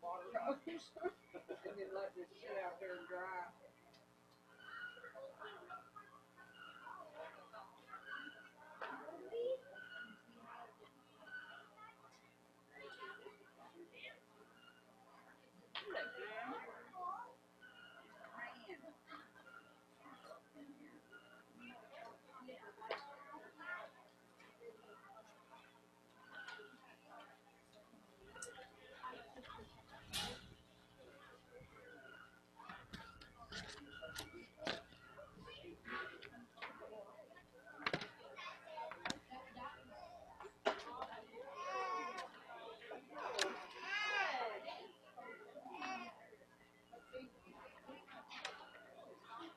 And then let this shit out there and dry.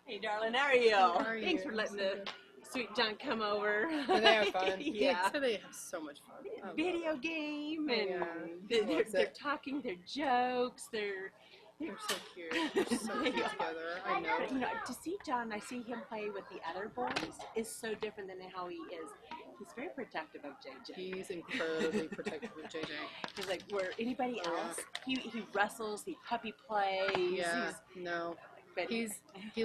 Hey, darling, how are you? Thanks for letting the sweet John come over. They have fun. Yeah. So they have so much fun. Video game, and Yeah. they're talking their jokes. They're so cute. They're so cute together. I know. But, to see John, I see him play with the other boys is so different than how he is. He's very protective of JJ. He's incredibly protective of JJ. He's like, where anybody else, he wrestles, he puppy plays. Yeah, no. But he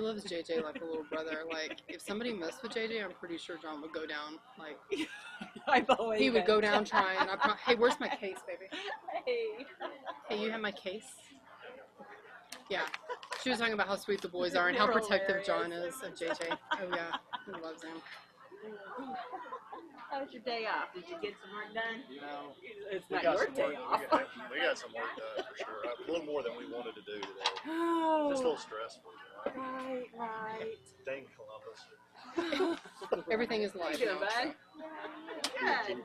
loves JJ like a little brother. Like, if somebody messed with JJ, I'm pretty sure John would go down. Like, he would go down trying. Hey, where's my case, baby? Hey, you have my case? Yeah. She was talking about how sweet the boys are and how protective John is of JJ. Oh, yeah. He loves him. How was your day off? Did you get some work done? No. It's not your day off. We got some work done for sure. A little more than we wanted to do today. Oh. Just a little stressful. Right. Dang Columbus. Everything is live. How you doing, bud?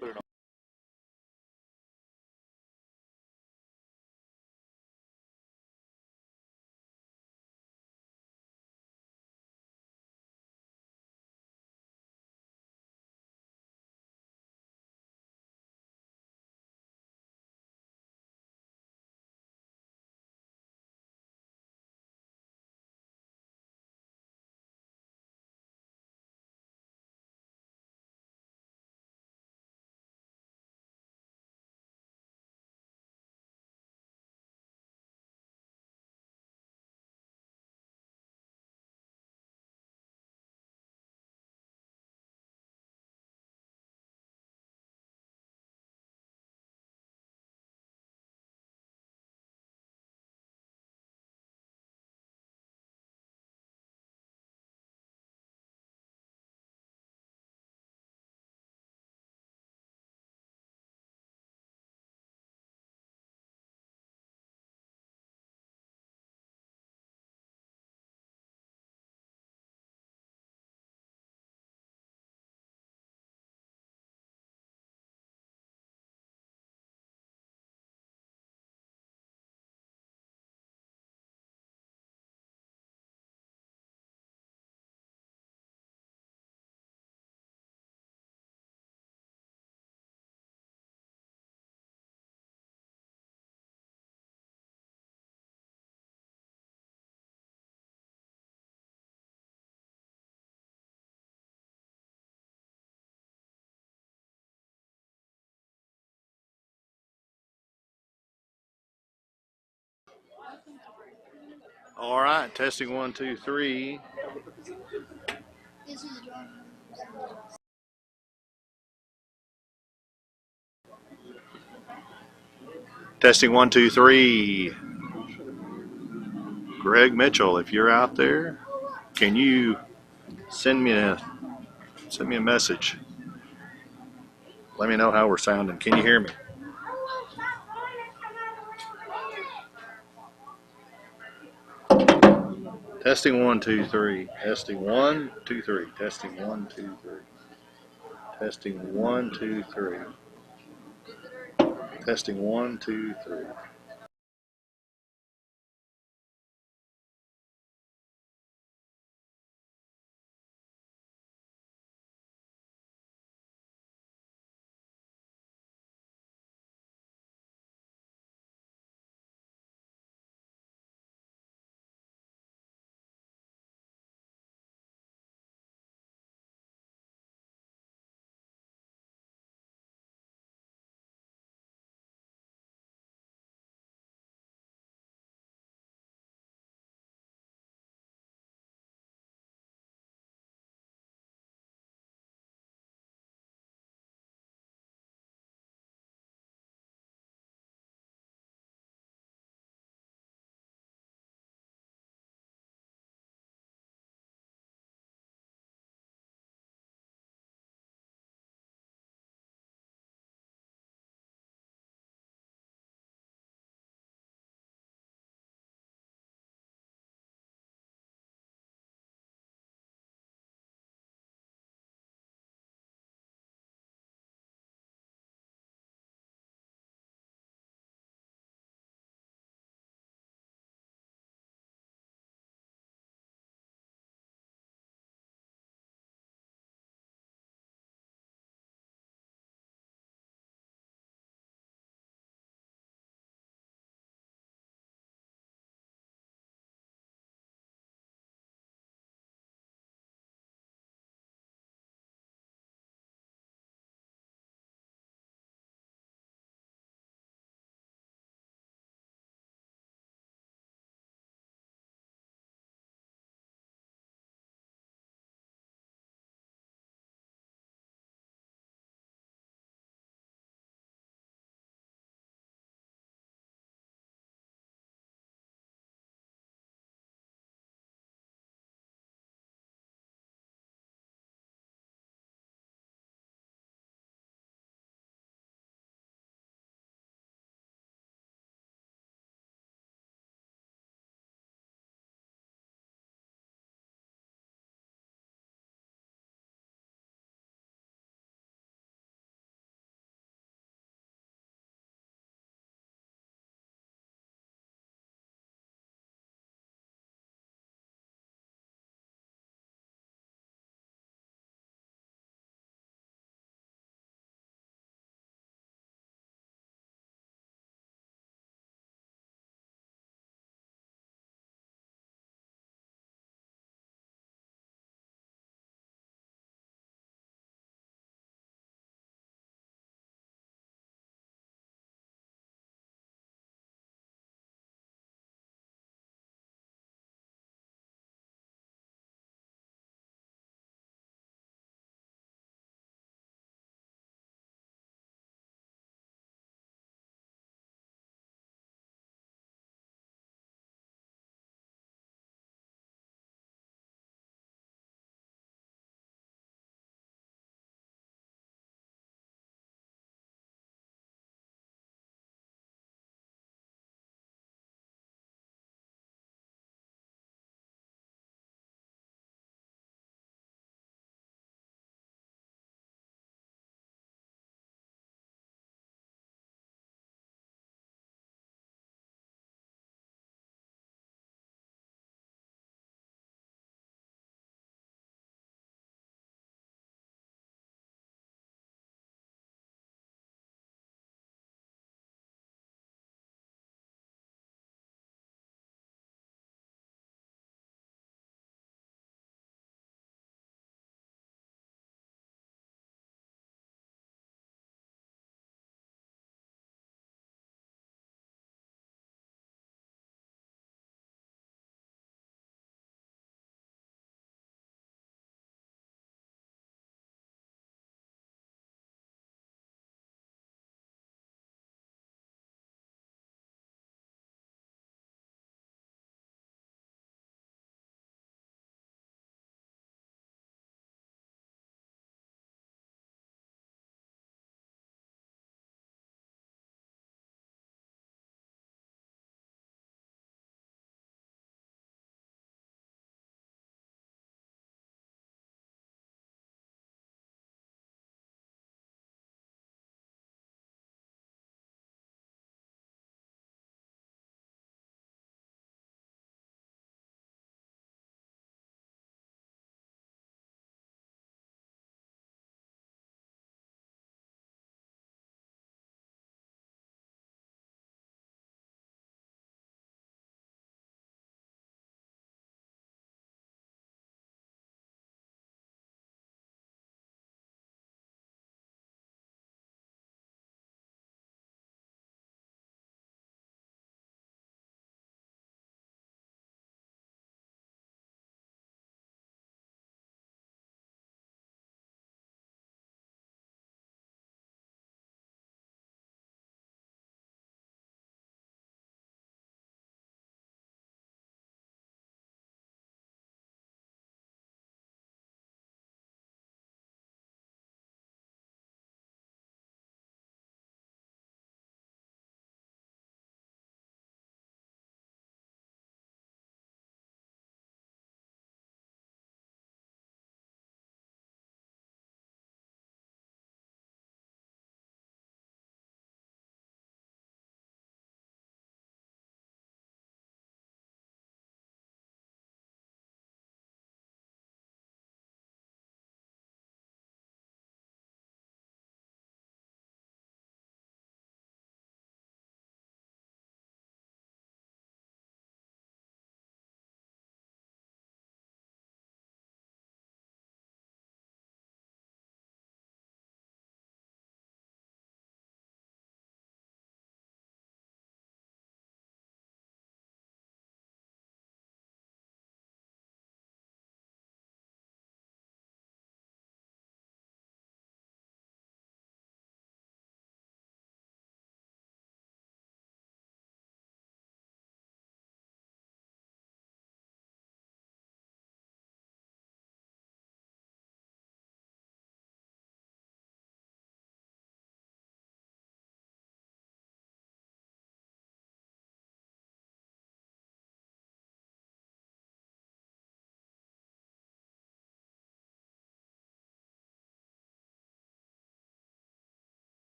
Good. All right, testing 1, 2, 3. Testing 1, 2, 3. Greg Mitchell, if you're out there, can you send me a message? Let me know how we're sounding. Can you hear me? Testing 1, 2, 3. Testing 1, 2, 3. Testing 1, 2, 3. Testing 1, 2, 3. Testing 1, 2, 3.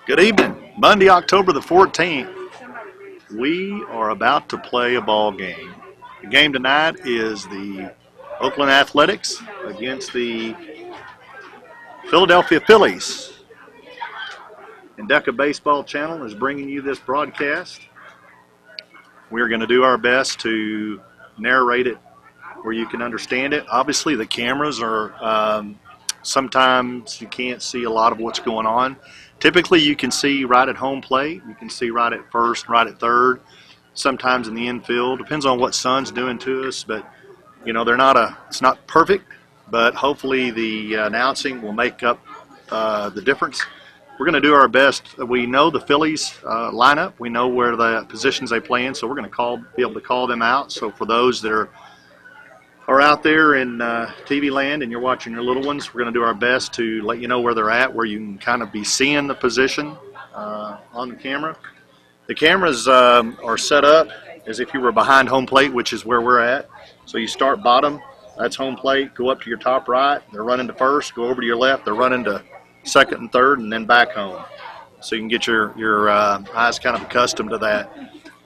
Good evening. Monday, October the 14th. We are about to play a ball game. The game tonight is the Oakland Athletics against the Philadelphia Phillies. Endeca Baseball Channel is bringing you this broadcast. We're going to do our best to narrate it where you can understand it. Obviously, the cameras are sometimes you can't see a lot of what's going on. Typically, you can see right at home plate. You can see right at first, right at third. Sometimes in the infield. Depends on what sun's doing to us, but you know it's not perfect. But hopefully, the announcing will make up the difference. We're going to do our best. We know the Phillies lineup. We know where the positions they play in, so we're going to be able to call them out. So for those that are out there in TV land and you're watching your little ones, we're going to do our best to let you know where they're at, where you can kind of be seeing the position on the camera. The cameras are set up as if you were behind home plate, which is where we're at. So you start bottom, that's home plate, go up to your top right, they're running to first, go over to your left, they're running to second and third, and then back home. So you can get your eyes kind of accustomed to that.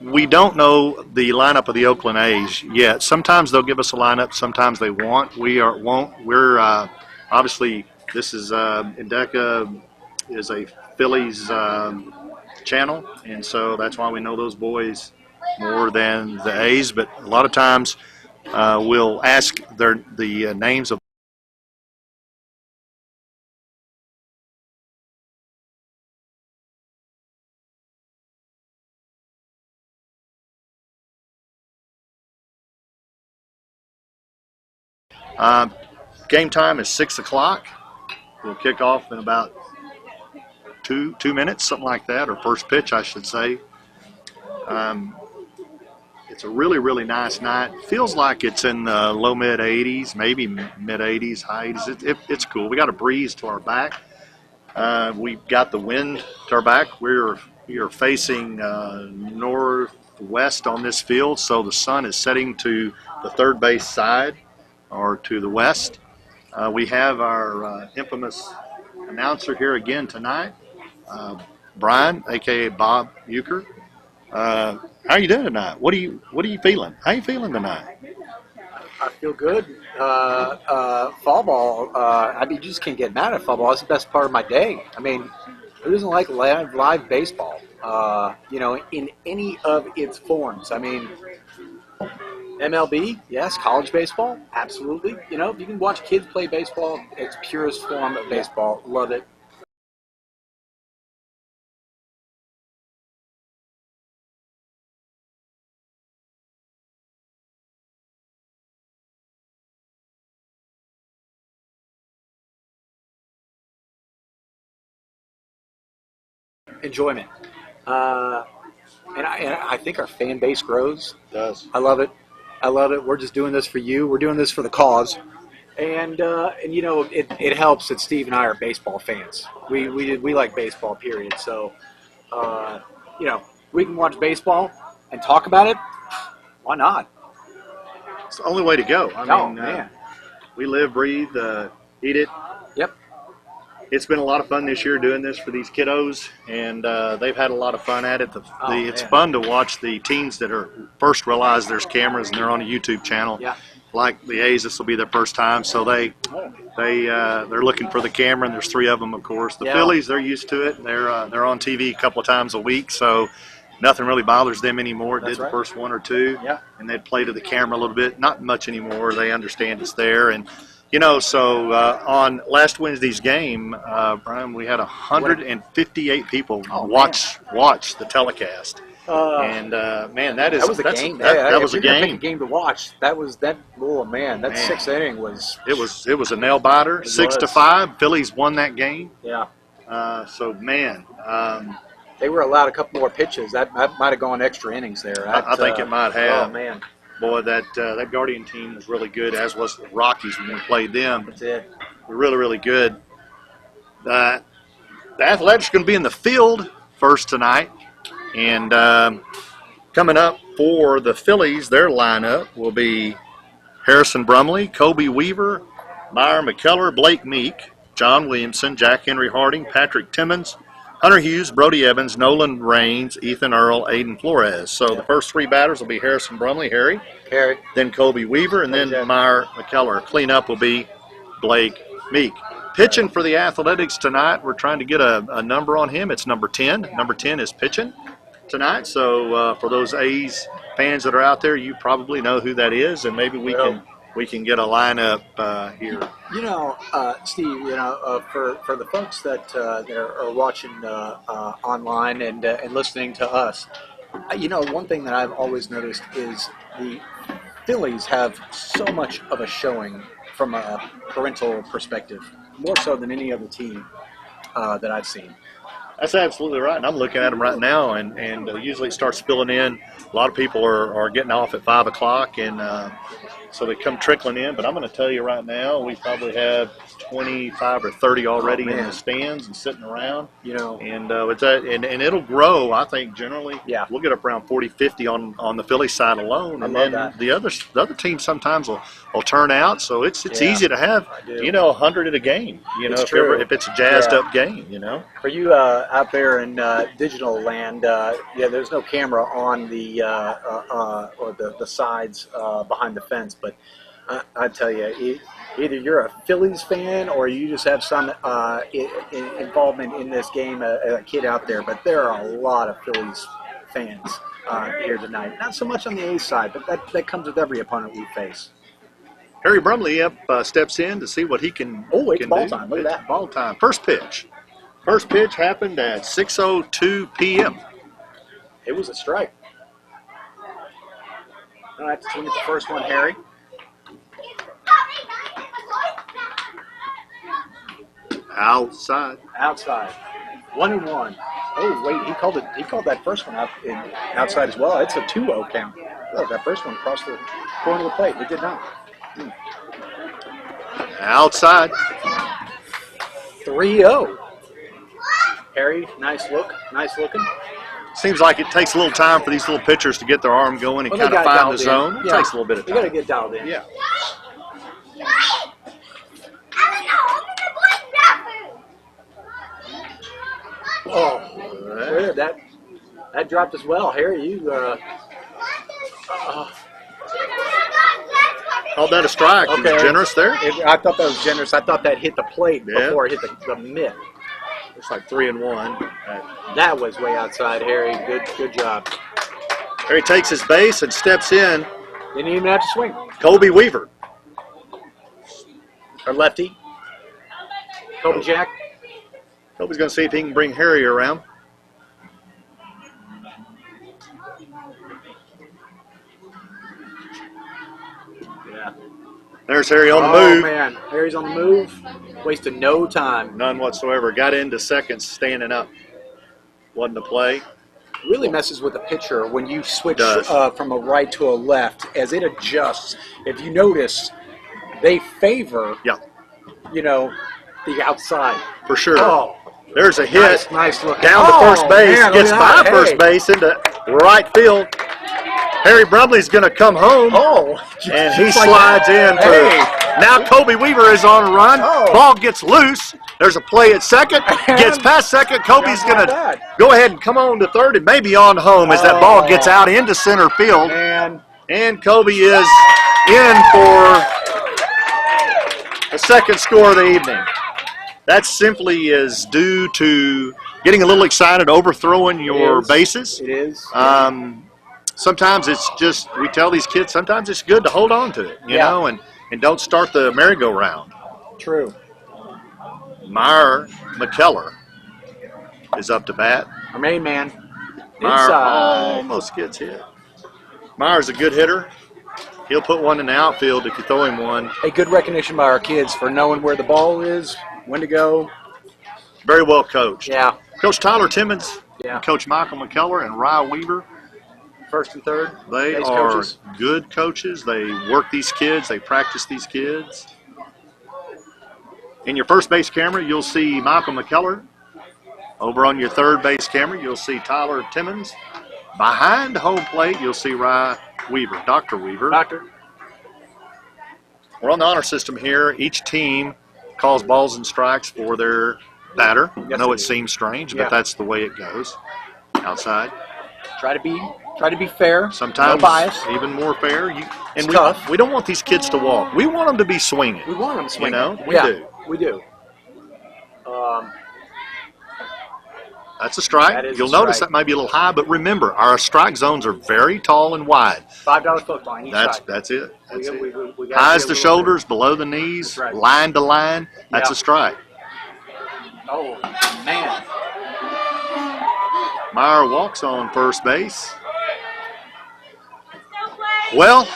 We don't know the lineup of the Oakland A's yet. Sometimes they'll give us a lineup, sometimes they won't. We're obviously, this is Endeca is a Phillies channel, and so that's why we know those boys more than the A's. But a lot of times we'll ask the names of game time is 6 o'clock. We'll kick off in about two minutes, something like that, or first pitch, I should say. It's a really, really nice night. Feels like it's in the low mid 80s, maybe mid 80s, high 80s. It's cool. We got a breeze to our back. We've got the wind to our back. We are facing northwest on this field, so the sun is setting to the third base side or to the west. We have our infamous announcer here again tonight, Brian, aka Bob Euchre. How are you doing tonight? What are you feeling? How are you feeling tonight? I feel good. Fall ball. I mean, you just can't get mad at fall ball. It's the best part of my day. I mean, who doesn't like live baseball? In any of its forms. I mean, MLB, yes. College baseball, absolutely. You know, you can watch kids play baseball. It's purest form of baseball. Love it. Enjoyment. And I think our fan base grows. It does. I love it. We're just doing this for you. We're doing this for the cause. And it helps that Steve and I are baseball fans. We like baseball, period. So, we can watch baseball and talk about it. Why not? It's the only way to go. I mean, man. We live, breathe, eat it. Yep. It's been a lot of fun this year doing this for these kiddos, and they've had a lot of fun at it. It's fun to watch the teens that are first realize there's cameras and they're on a YouTube channel. Yeah. Like the A's, this will be their first time, so they're looking for the camera, and there's 3 of them, of course. The Phillies, they're used to it. They're on TV a couple of times a week, so nothing really bothers them anymore. It did the first 1 or 2, and they'd play to the camera a little bit. Not much anymore. They understand it's there, and so on last Wednesday's game, Brian, we had 158 people watch the telecast. Man, that was a game. That was a game. Pick a game to watch. Oh man, that 6th inning was. It was a nail biter. 6-5. Phillies won that game. Yeah. So man, they were allowed a couple more pitches. That might have gone extra innings there. I think it might have. Oh man. Boy, that Guardian team was really good, as was the Rockies when we played them. That's it. We're really, really good. The Athletics are going to be in the field first tonight. And coming up for the Phillies, their lineup will be Harrison Brumley, Kobe Weaver, Meyer McKellar, Blake Meek, John Williamson, Jack Henry Harding, Patrick Timmons, Hunter Hughes, Brody Evans, Nolan Raines, Ethan Earl, Aiden Flores. So the first 3 batters will be Harrison Brumley, Harry, then Kobe Weaver, and then Meyer McKellar. Cleanup will be Blake Meek. Pitching for the Athletics tonight, we're trying to get a number on him. It's number 10. Number 10 is pitching tonight. So for those A's fans that are out there, you probably know who that is, and maybe we can get a lineup here. You know, Steve, you know, for the folks that are watching online and listening to us, you know, one thing that I've always noticed is the Phillies have so much of a showing from a parental perspective, more so than any other team that I've seen. That's absolutely right, and I'm looking at them right now, and usually it starts filling in. A lot of people are getting off at 5 o'clock, and so they come trickling in. But I'm going to tell you right now, we probably have 25 or 30 already in the stands and sitting around. You know, and it's and it'll grow. I think generally, we'll get up around 40, 50 on the Philly side alone, and then the other teams sometimes will turn out. So it's easy to have 100 at a game. You know, if it's a jazzed up game. You know, for you out there in digital land, there's no camera on the or the sides behind the fence, but I tell you, either you're a Phillies fan or you just have some involvement in this game, a kid out there. But there are a lot of Phillies fans here tonight. Not so much on the A's side, but that comes with every opponent we face. Harry Brumley steps in to see what he can. Oh, it's ball time. Look at that. Ball time. First pitch. First pitch happened at 6:02 p.m. It was a strike. I'll have to swing at the first one, Harry. Outside. 1-1. Oh wait, he called that first one out outside as well. It's a 2-0 count. Oh, that first one crossed the corner of the plate. It did not. Outside. 3-0. Harry, nice looking. Seems like it takes a little time for these little pitchers to get their arm going and kind of find the zone. It takes a little bit of time. You got to get dialed in. Yeah. Oh, that dropped as well. Harry, you called that a strike. Okay. He was generous there. I thought that was generous. I thought that hit the plate before it hit the mitt. Looks like 3-1. That was way outside, Harry. Good job. Harry takes his base and steps in. Didn't even have to swing. Kobe Weaver. Our lefty. Kobe Jack. Kobe's going to see if he can bring Harry around. Yeah. There's Harry on the move. Oh, man. Harry's on the move. Wasted no time. None whatsoever. Got into second standing up. Wasn't a play. Really messes with the pitcher when you switch from a right to a left as it adjusts. If you notice, they favor, the outside. For sure. Oh. There's a hit. Nice look. Down to first base. Man, gets by first base into right field. Harry Brumley's going to come home. And he slides in. Now Kobe Weaver is on a run. Ball gets loose. There's a play at second. Gets past second. Kobe's going to go ahead and come on to third and maybe on home as that ball gets out into center field. And Kobe is in for the second score of the evening. That simply is due to getting a little excited, overthrowing your bases. It is. Sometimes it's just, we tell these kids, sometimes it's good to hold on to it, you know, and don't start the merry-go-round. True. Meyer McKellar is up to bat. Our main man. Meyer almost gets hit. Meyer's a good hitter. He'll put one in the outfield if you throw him one. A good recognition by our kids for knowing where the ball is, when to go. Very well coached. Yeah. Coach Tyler Timmons, and Coach Michael McKellar, and Rye Weaver. First and third. They are good coaches. They work these kids. They practice these kids. In your first base camera, you'll see Michael McKellar. Over on your third base camera, you'll see Tyler Timmons. Behind home plate, you'll see Rye Weaver, Dr. Weaver. Doctor. We're on the honor system here. Each team calls balls and strikes for their batter. I know it seems strange, but that's the way it goes outside. Try to be fair. Sometimes no bias. even more fair. And tough. we don't want these kids to walk. We want them to be swinging. We want them to swing. You know, we do. We do. That's a strike. That is You'll a notice strike. that might be a little high, but remember, our strike zones are very tall and wide. $5 football on each side. That's it. That's it. We gotta Highs be a to little shoulders, below the knees, That's right. line to line. That's Yeah. a strike. Oh, man. Meyer walks on first base. Well,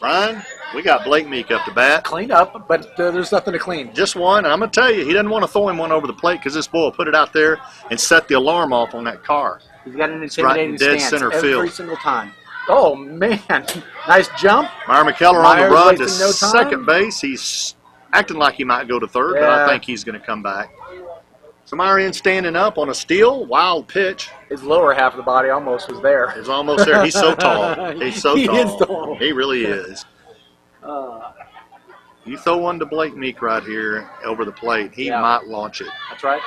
Brian, we got Blake Meek up to bat. Clean up, but there's nothing to clean. Just one, and I'm going to tell you, he doesn't want to throw him one over the plate because this boy will put it out there and set the alarm off on that car. He's got an right in intimidating dead stance center every field. single time. Oh, man. Nice jump. Meyer McKellar on the Meyer's run to wasting no time. second base. He's acting like he might go to third, but I Yeah. think he's going to come back. So Meyer in standing up on a steal, wild pitch. His lower half of the body almost was there. Is almost there. He's so tall. He's so He tall. is tall. He really is. Uh, You throw one to Blake Meek right here over the plate, he Yeah. might launch it. that's right.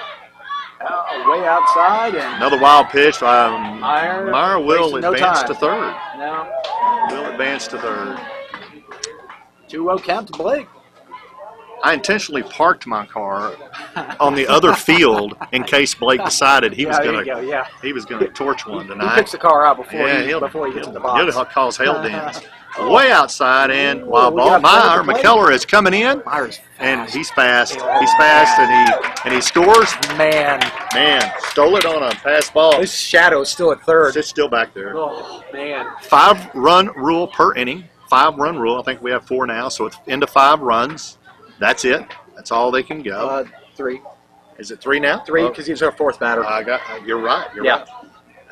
Way outside, and Another wild pitch. Meyer will wasting no advance time. to third. now Will advance to third. 2-0 count to Blake. I intentionally parked my car on the other field in case Blake decided he was there going you go, to yeah. torch one He tonight. picks the car out before Yeah, he gets in the he'll box. cause hell dens. Way outside and wild we ball. got one Meyer at the plate. McKellar is coming in, Myers and fast. he's fast. He's fast, and he scores. Man, Man, stole it on a pass ball. his shadow is still at third. It's still back there. Oh, man. 5-run rule per inning. 5-run rule. I think we have 4 now, so it's into 5 runs. That's it. That's all they can go. 3. Is it 3 now? 3 Oh, because he's our fourth batter. you're right. You're Yeah. right.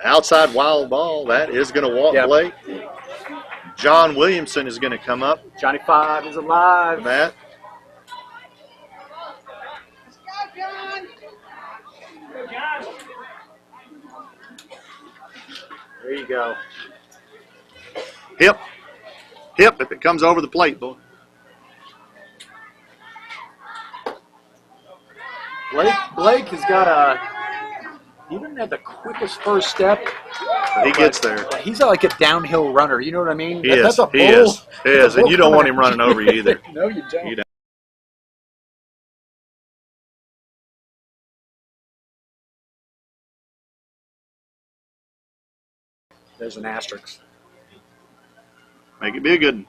Outside wild ball. That is going to walk Yeah. Blake. John Williamson is going to come up. Johnny 5 is alive. Matt. There you go. Hip. Hip if it comes over the plate, boy. Blake has got he doesn't have the quickest first step. He gets there. He's like a downhill runner. You know what I mean? He That's is. a He bull. is. He is. And you don't want him running over you either. No, you don't. You don't. There's an asterisk. Make it be a good one.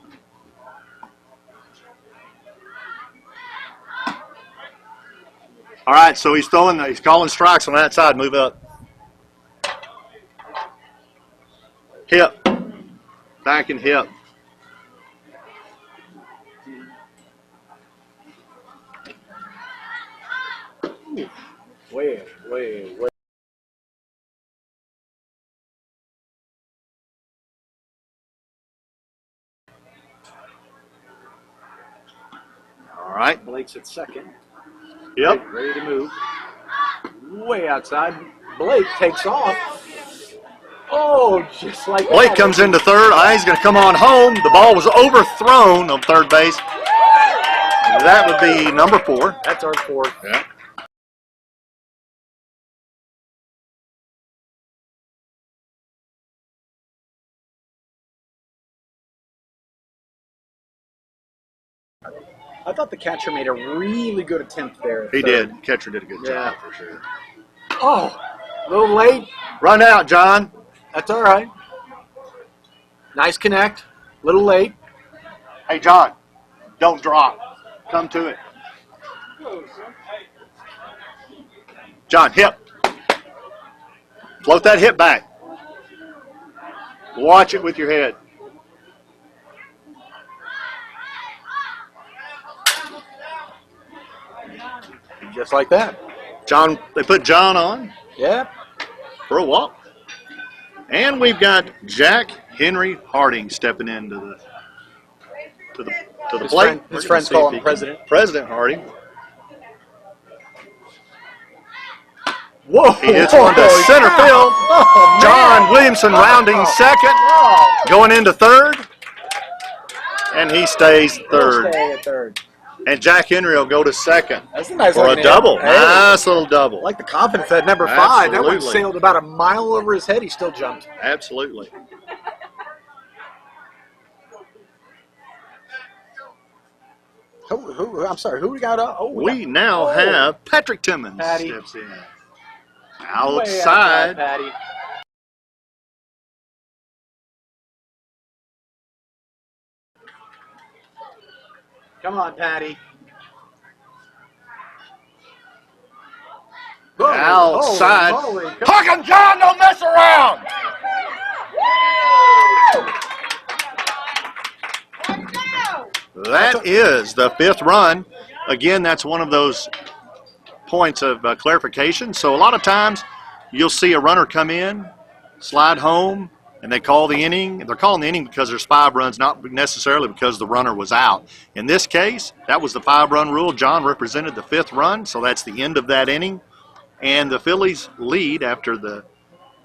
All right, so he's calling strikes on that side. Move up. Hip. Back and hip. Way. All right. Blake's at second. Yep. Ready to move. Way outside. Blake takes off. Oh, just like Blake that. comes into third. He's going to come on home. The ball was overthrown on third base. That would be number 4. That's our fourth. Yeah. I thought the catcher made a really good attempt there. He Third. did. Catcher did a good Yeah. job for sure. Oh, a little late. Run out, John. That's all right. Nice connect. Little late. Hey, John, don't drop. Come to it. John, hip. Float that hip back. Watch it with your head. Just like that. John, they put John on Yeah. for a walk. And we've got Jack Henry Harding stepping into the His plate. friend- his We're gonna friends see call if him he can- President. President Harding. Whoa. He hits one to center field. Oh, man. John Williamson rounding second. Oh. Going into third. And he stays He'll third. stay at third. And Jack Henry will go to second That's a nice for a looking double. hit. Hey. Nice little double. I like the confidence at number 5. That one Absolutely. sailed about a mile over his head. He still jumped. Absolutely. I'm sorry. Who we got? We now have Patrick Timmons Patty. steps in. Way Outside. Patty. Come on, Patty. Outside. Holy moly. Huck and John, don't mess around. That is the 5th run. Again, that's one of those points of clarification. So a lot of times you'll see a runner come in, slide home, and they call the inning. They're calling the inning because there's 5 runs, not necessarily because the runner was out. In this case, that was the 5-run rule. John represented the 5th run, so that's the end of that inning. And the Phillies lead after the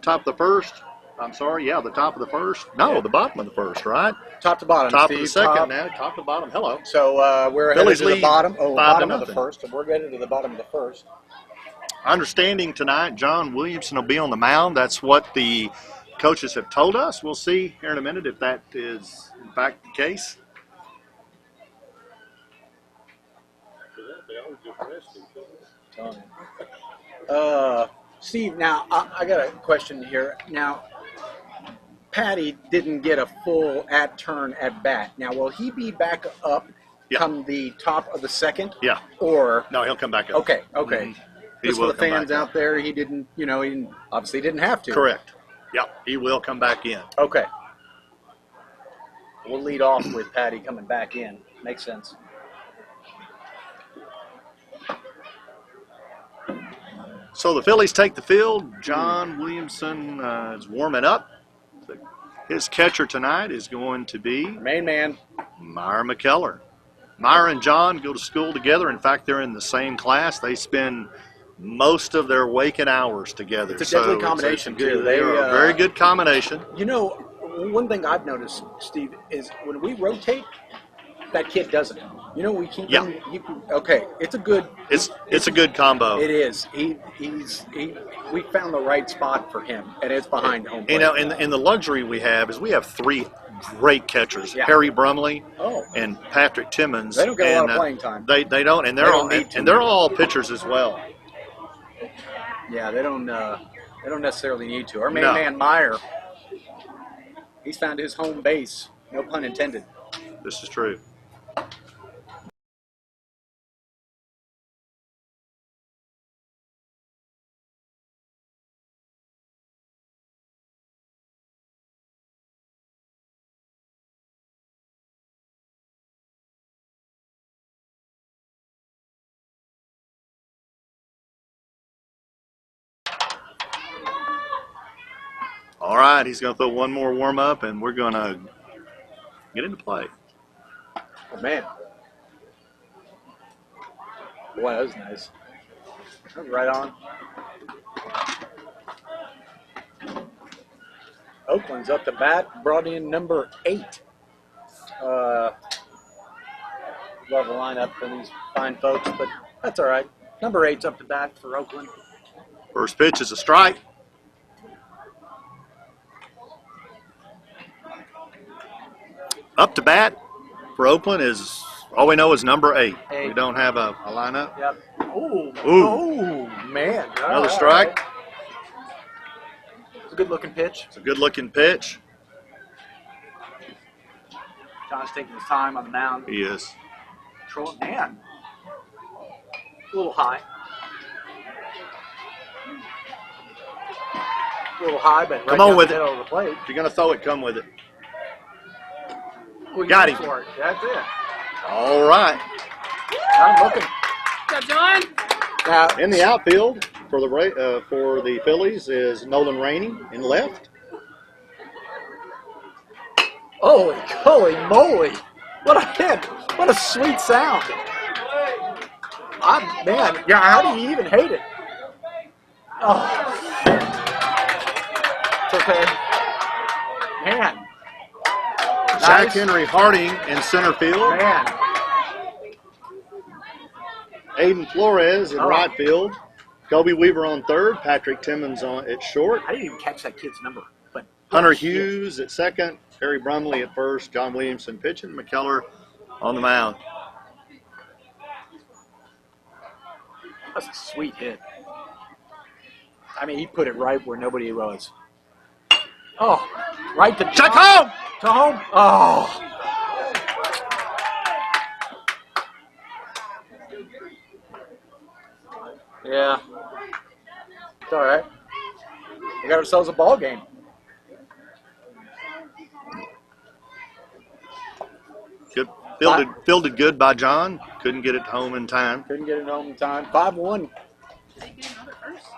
top of the first. I'm sorry, yeah, the top of the first. No, the bottom of the first, right? Top to bottom. Top Steve. of the second now. Top to bottom. Hello. So we're headed Phillies to the lead bottom. 5-0. Of the first. We're headed to the bottom of the first. Understanding tonight, John Williamson will be on the mound. That's what the coaches have told us. We'll see here in a minute if that is, in fact, the case. Steve, now I got a question here. Now, Patty didn't get a full turn at bat. Now, will he be back up come the top of the second? Yeah. Or No, he'll come back up. okay. Mhm. He Just will for the come fans back out there, he didn't. He obviously didn't have to. Correct. Yep, he will come back in. Okay. We'll lead off with Patty coming back in. Makes sense. So the Phillies take the field. John Williamson is warming up. His catcher tonight is going to be Main man. Myra McKellar. Myra and John go to school together. In fact, they're in the same class. They spend most of their waking hours together. It's a deadly combination, too. They are a very good combination. You know, one thing I've noticed, Steve, is when we rotate, that kid doesn't. You know, we keep him. Okay, it's a good. It's a good combo. It is. We found the right spot for him, and it's behind home plate. You know, and the luxury we have is we have 3 great catchers: Yeah. Harry Brumley Oh. and Patrick Timmons. They don't get a lot of And, playing time. They don't, and they're They all don't need to. and they're all pitchers as well. Yeah, they don't necessarily need to. Our main No. man Meyer, he's found his home base. No pun intended. This is true. All right, he's going to throw one more warm up, and we're going to get into play. Oh man, boy, that was nice. That was right on. Oakland's up to bat, brought in number 8. Love the lineup for these fine folks, but that's all right. Number 8's up to bat for Oakland. First pitch is a strike. Up to bat for Oakland is, all we know is number 8. We don't have a lineup. Yep. Ooh. Ooh. Oh, man. Another strike. It's a good-looking pitch. It's a good-looking pitch. John's taking his time on the mound. He is. Control it, man. A little high. A little high, but right Come on down with the it. middle of the plate. If you're going to throw it, come with it. Well, Got you him. go for it. That's it. All right. I'm looking. What's up, John? Now, In the outfield for the Phillies is Nolan Rainey in left. holy moly. What a hit. What a sweet sound. Man, yeah, how do you even hate it? Oh. It's okay. Man. Jack Nice. Henry Harding in center field. Man. Aiden Flores in Oh. right field. Kobe Weaver on third. Patrick Timmons at short. I didn't even catch that kid's number. But Hunter Hughes at second. Harry Brumley at first. John Williamson pitching. McKellar on the mound. That's a sweet hit. I mean, he put it right where nobody was. Oh, right to Check home! To home. Oh. Yeah. It's all right. We got ourselves a ball game. Good. Fielded good by John. Couldn't get it home in time. Couldn't get it home in time. 5-1.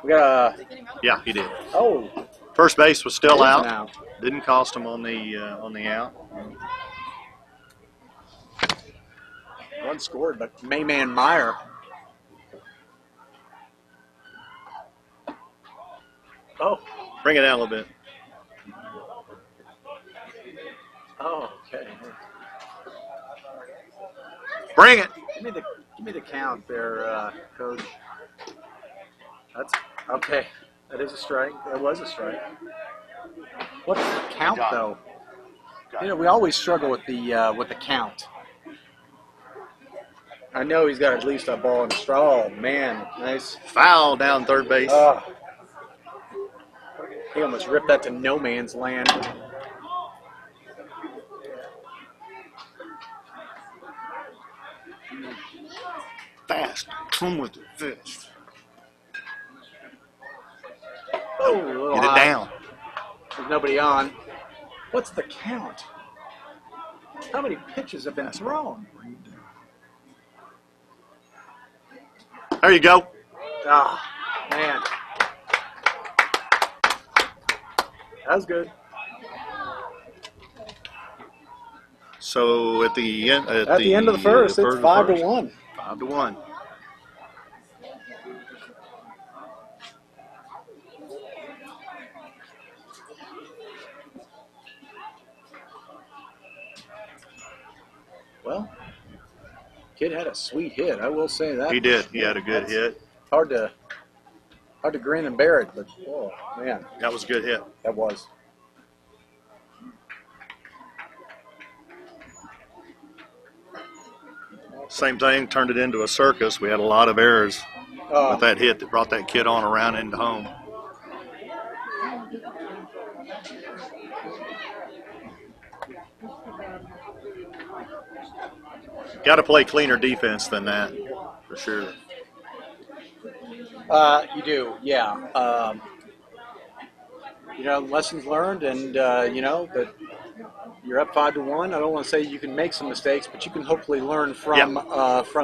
We got a. Yeah, he did. Oh. First base was still It is out. now. Didn't cost him on the out. Run scored, but Mayman Meyer. Oh. Bring it down a little bit. Oh, okay. Bring it. Give me the count there, Coach. That's okay. That is a strike. That was a strike. What's the count though? You know, we always struggle with the count. I know he's got at least a ball and a straw. Man, nice. Foul down third base. He almost ripped that to no man's land. Fast. Come with the fist. Oh, a little Get it high. down. There's nobody on. What's the count? How many pitches have been thrown? There you go. Ah, man. That was good. So at the end At the end of the first, it's 5-1. 5-1. Well, kid had a sweet hit. I will say that. He did. He had a good That's hit. Hard to grin and bear it, but oh man, That was a good hit. that was. Same thing, turned it into a circus. We had a lot of errors with that hit that brought that kid on around into home. Got to play cleaner defense than that, for sure. You do, yeah. You know, lessons learned, and you know that you're up 5-1. I don't want to say you can make some mistakes, but you can hopefully learn from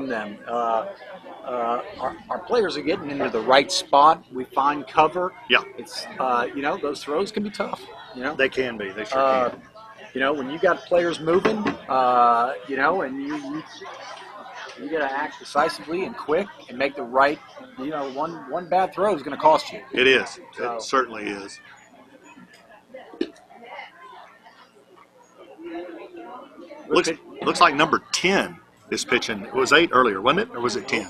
them. Our players are getting into the right spot. We find cover. Yeah. It's you know, those throws can be tough. You know, They can be. They sure can. you know, when you got players moving, you know, and you got to act decisively and quick and make the right. You know, one bad throw is going to cost you. It is. So- It certainly is. Looks like number 10 is pitching. It was 8 earlier, wasn't it? Or was it 10?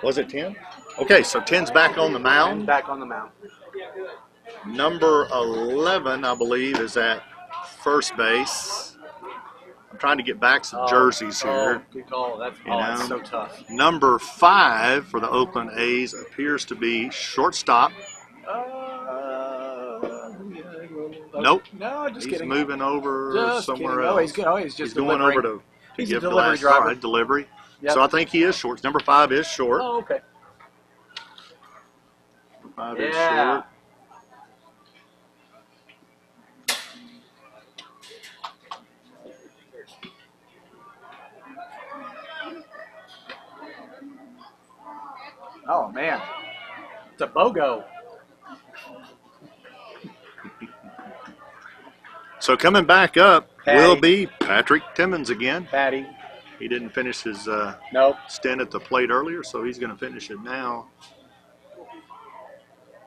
Was it 10? Okay, so 10's back on the And mound. back on the mound. Number 11, I believe, is at first base. I'm trying to get back some jerseys here. Good call. That's You that's know. so tough. Number 5 for the Oakland A's appears to be shortstop. Nope. No, just He's kidding. moving over Just somewhere kidding. else. Oh, he's good. Oh, he's just going delivering. over to He's a give the delivery last driver. ride, delivery. Yep. So I think he is short. Number 5 is short. Oh, okay. 5 is Yeah. short. Oh man, it's a BOGO. So coming back up Patty. will be Patrick Timmons again. Patty. He didn't finish his Nope. stint at the plate earlier, so he's going to finish it now.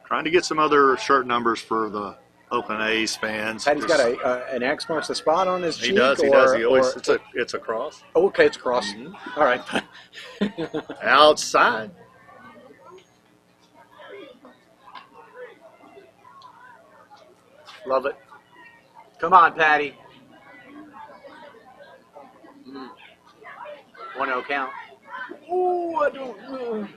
Trying to get some other shirt numbers for the Oakland A's fans. Patty's got an X marks the spot on his cheek. He does. He does. He always. It's a cross. Oh, okay, it's cross. All right. Outside. Love it. Come on, Patty. 1-0 count. Oh, I don't know.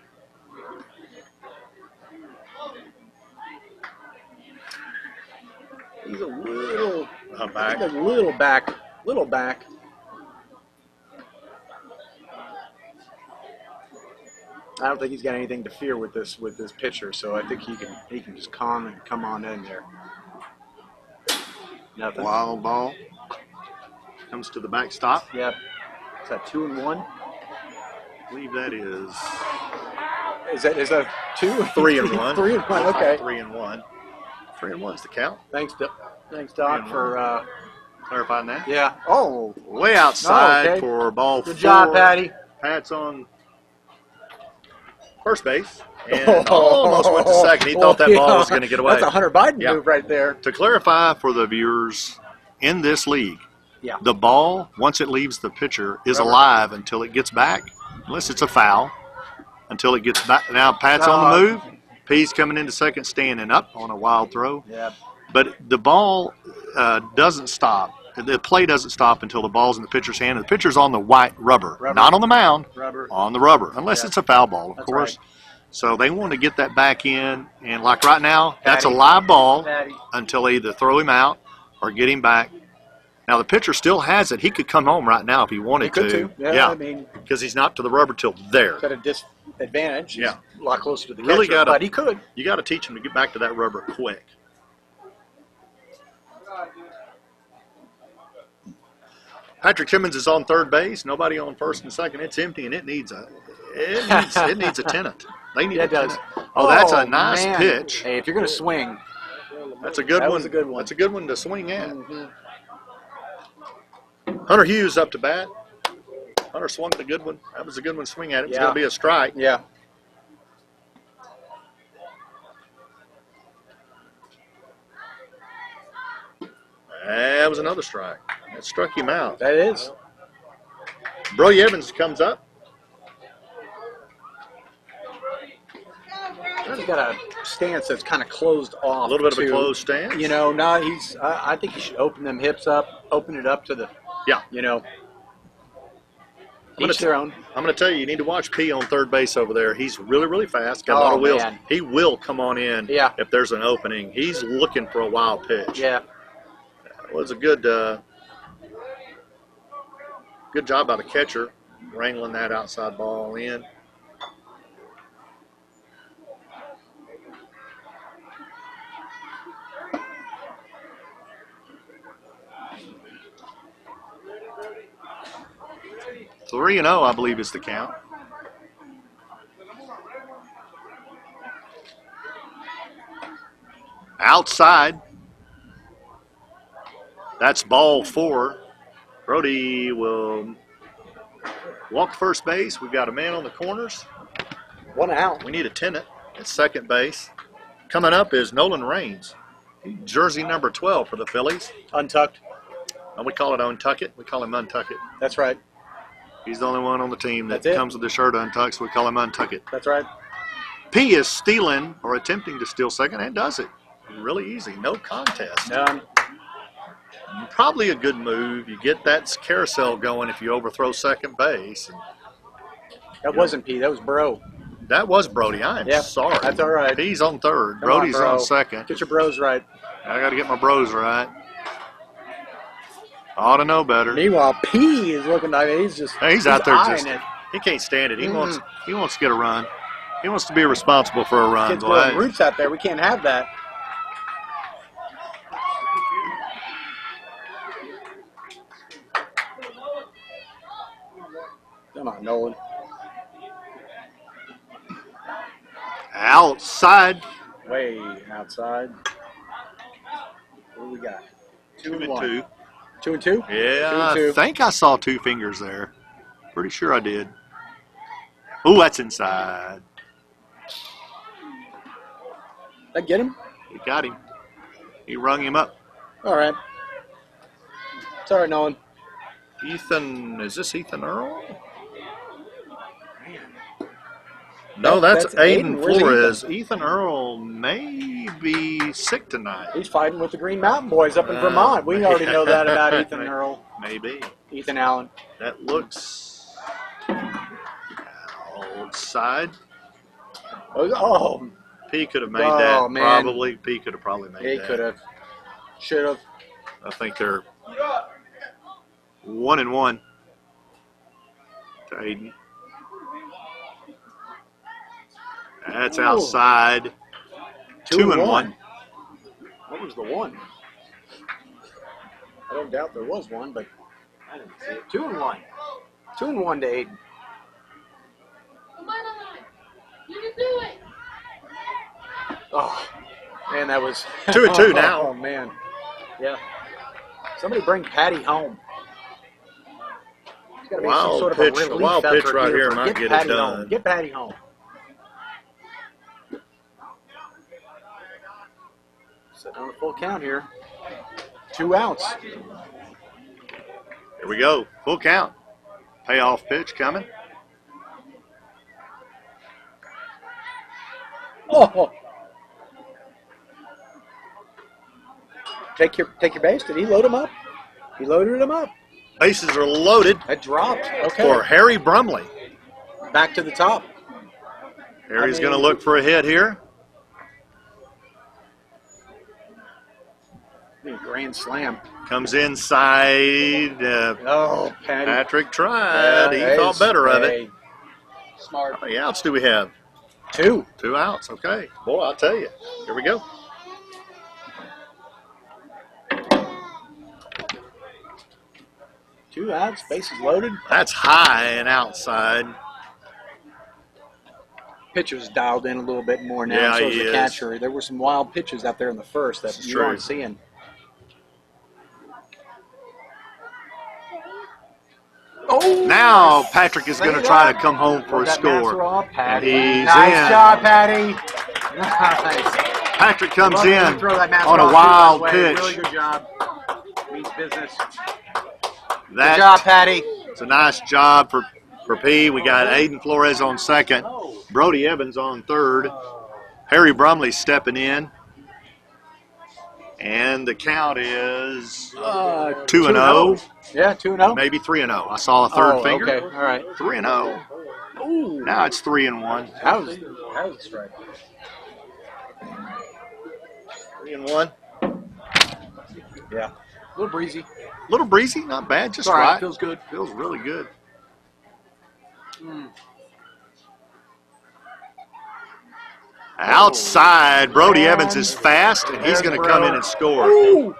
He's a little Back. He's a little back. Little back. I don't think he's got anything to fear with this pitcher, so I think he can just calm and come on in there. Nothing. Wild ball. Comes to the backstop. Yep. Is that 2-1? I believe that is Is that 2? 3-1. 3-1. Okay. 3-1. 3-1's the count. Thanks, Doc, for Clarifying that. yeah. Oh, Way outside okay. for ball 4. Good job, Patty. Pat's on first base and almost went to second. He thought that ball was going to get away. That's a Hunter Biden Yeah. move right there. To clarify for the viewers, in this league, Yeah. the ball, once it leaves the pitcher, is Rubber. alive until it gets back, unless it's a foul, until it gets back. Now Pat's on the move. P's coming into second, standing up on a wild throw. Yeah. But the ball doesn't stop. The play doesn't stop until the ball's in the pitcher's hand. And the pitcher's on the white rubber, not on the mound, Rubber. on the rubber, unless it's a foul ball, of That's course. right. So they want to get that back in. And like right now, that's a Patty. live ball Patty. until they either throw him out or get him back. Now, the pitcher still has it. He could come home right now if he wanted He could to. too. Yeah, I mean, because he's not to the rubber till there. got a disadvantage. Yeah. He's a lot closer to the Really catcher, gotta- but he could. You got to teach him to get back to that rubber quick. Patrick Timmons is on third base. Nobody on first and second. It's empty, and it needs a tenant. They need Yeah, a it does. tenant. Oh, that's a nice man. pitch. Hey, if you're going to swing, That's a good That one. was a good one. That's a good one to swing at. Hunter Hughes up to bat. Hunter swung at a good one. That was a good one to swing at. It was Yeah. going to be a strike. yeah. That was another strike. That struck him out. That is. Brody Evans comes up. He's got a stance that's kind of closed off. A little bit of a to, closed stance. You know, no, he's. I think he should open them hips up, open it up to the. Yeah. You know. gonna Each their own. I'm going to tell you, you need to watch P on third base over there. He's really, really fast. Got a lot Oh, of wheels. man. He will come on in Yeah. if there's an opening. He's looking for a wild pitch. Yeah. It was a good job by the catcher, wrangling that outside ball in. Three and 0, I believe, is the count. Outside. That's ball 4. Brody will walk first base. We've got a man on the corners. 1 out. We need a tenant at second base. Coming up is Nolan Raines, jersey number 12 for the Phillies. Untucked. And we call it Untuck It. We call him Untuck It. That's right. He's the only one on the team that That's it. comes with the shirt untucked, so we call him Untuck It. That's right. P is stealing or attempting to steal second and does it. Really easy. No contest. None. Probably a good move. You get that carousel going if you overthrow second base. That wasn't P. That was Bro. That was Brody. I am Yep, sorry. that's all right. P's on third. Come on, Brody's bro. on second. Get your bros right. I got to get my bros right. Ought to know better. Meanwhile, P is looking like he's just. Hey, he's out there eyeing just. it. He can't stand it. He wants to get a run. He wants to be responsible for a run. Kids Boy. growing roots out there. We can't have that. Come on, Nolan. Outside. Way outside. What do we got? 2 and 1. 2. 2 and 2? Yeah, 2 and I 2. think I saw 2 fingers there. Pretty sure I did. Oh, that's inside. Did I get him? We got him. He rung him up. All right. Sorry, Nolan. Ethan, is this Ethan Earl? No, that's Aiden Where's Flores. Ethan Earl may be sick tonight. He's fighting with the Green Mountain Boys up in Vermont. We already know that about Ethan Earl. Maybe. Ethan Allen. That looks outside. Oh, P could have made that. man. Probably. P could have probably made he that. could have. Should have. I think they're 1-1 to Aiden. That's outside. 2-1. What was the one? I don't doubt there was one, but I didn't see it. 2-1. 2-1 to Aiden. Come on. You can do it. Oh, man, that was 2-2 now. Oh man, yeah. Somebody bring Patty home. There's gotta be some sort of a relief wild pitch effort right here for might get it Patty done. home. Get Patty home. Sitting on a full count here. 2 outs. Here we go. Full count. Payoff pitch coming. Oh. Take your base. Did he load him up? He loaded him up. Bases are loaded That dropped. Okay. for Harry Brumley. Back to the top. Harry's going to look for a hit here. Grand slam. Comes inside. Oh, Patty. Patrick tried. He thought better of it. Smart. How many outs do we have? 2. 2 outs. Okay. Boy, I'll tell you. Here we go. Two outs, bases loaded. That's high and outside. Pitcher's dialed in a little bit more now. Yeah, so is he the is. catcher. There were some wild pitches out there in the first that It's you true. aren't seeing. Oh, Now Patrick is going to try to come home for a That master score. off, Patty. He's nice in. job, Patty. Nice. Patrick comes Love when in you throw that master on a off, wild by the way. pitch. Really good job. Means business. That- Good job, Patty. It's a nice job for P. We got Aiden Flores on second. Brody Evans on third. Harry Brumley stepping in. And the count is 2-0. Yeah, 2-0. Maybe 3-0. I saw a third finger. Okay, all right. 3-0. Ooh, Now it's 3-1. that was a strike. 3-1. Yeah, a little breezy. Little breezy, not bad, just All right, right. feels good. Feels really good. Outside, Brody Evans is fast, and he's going to come in and score. Ooh,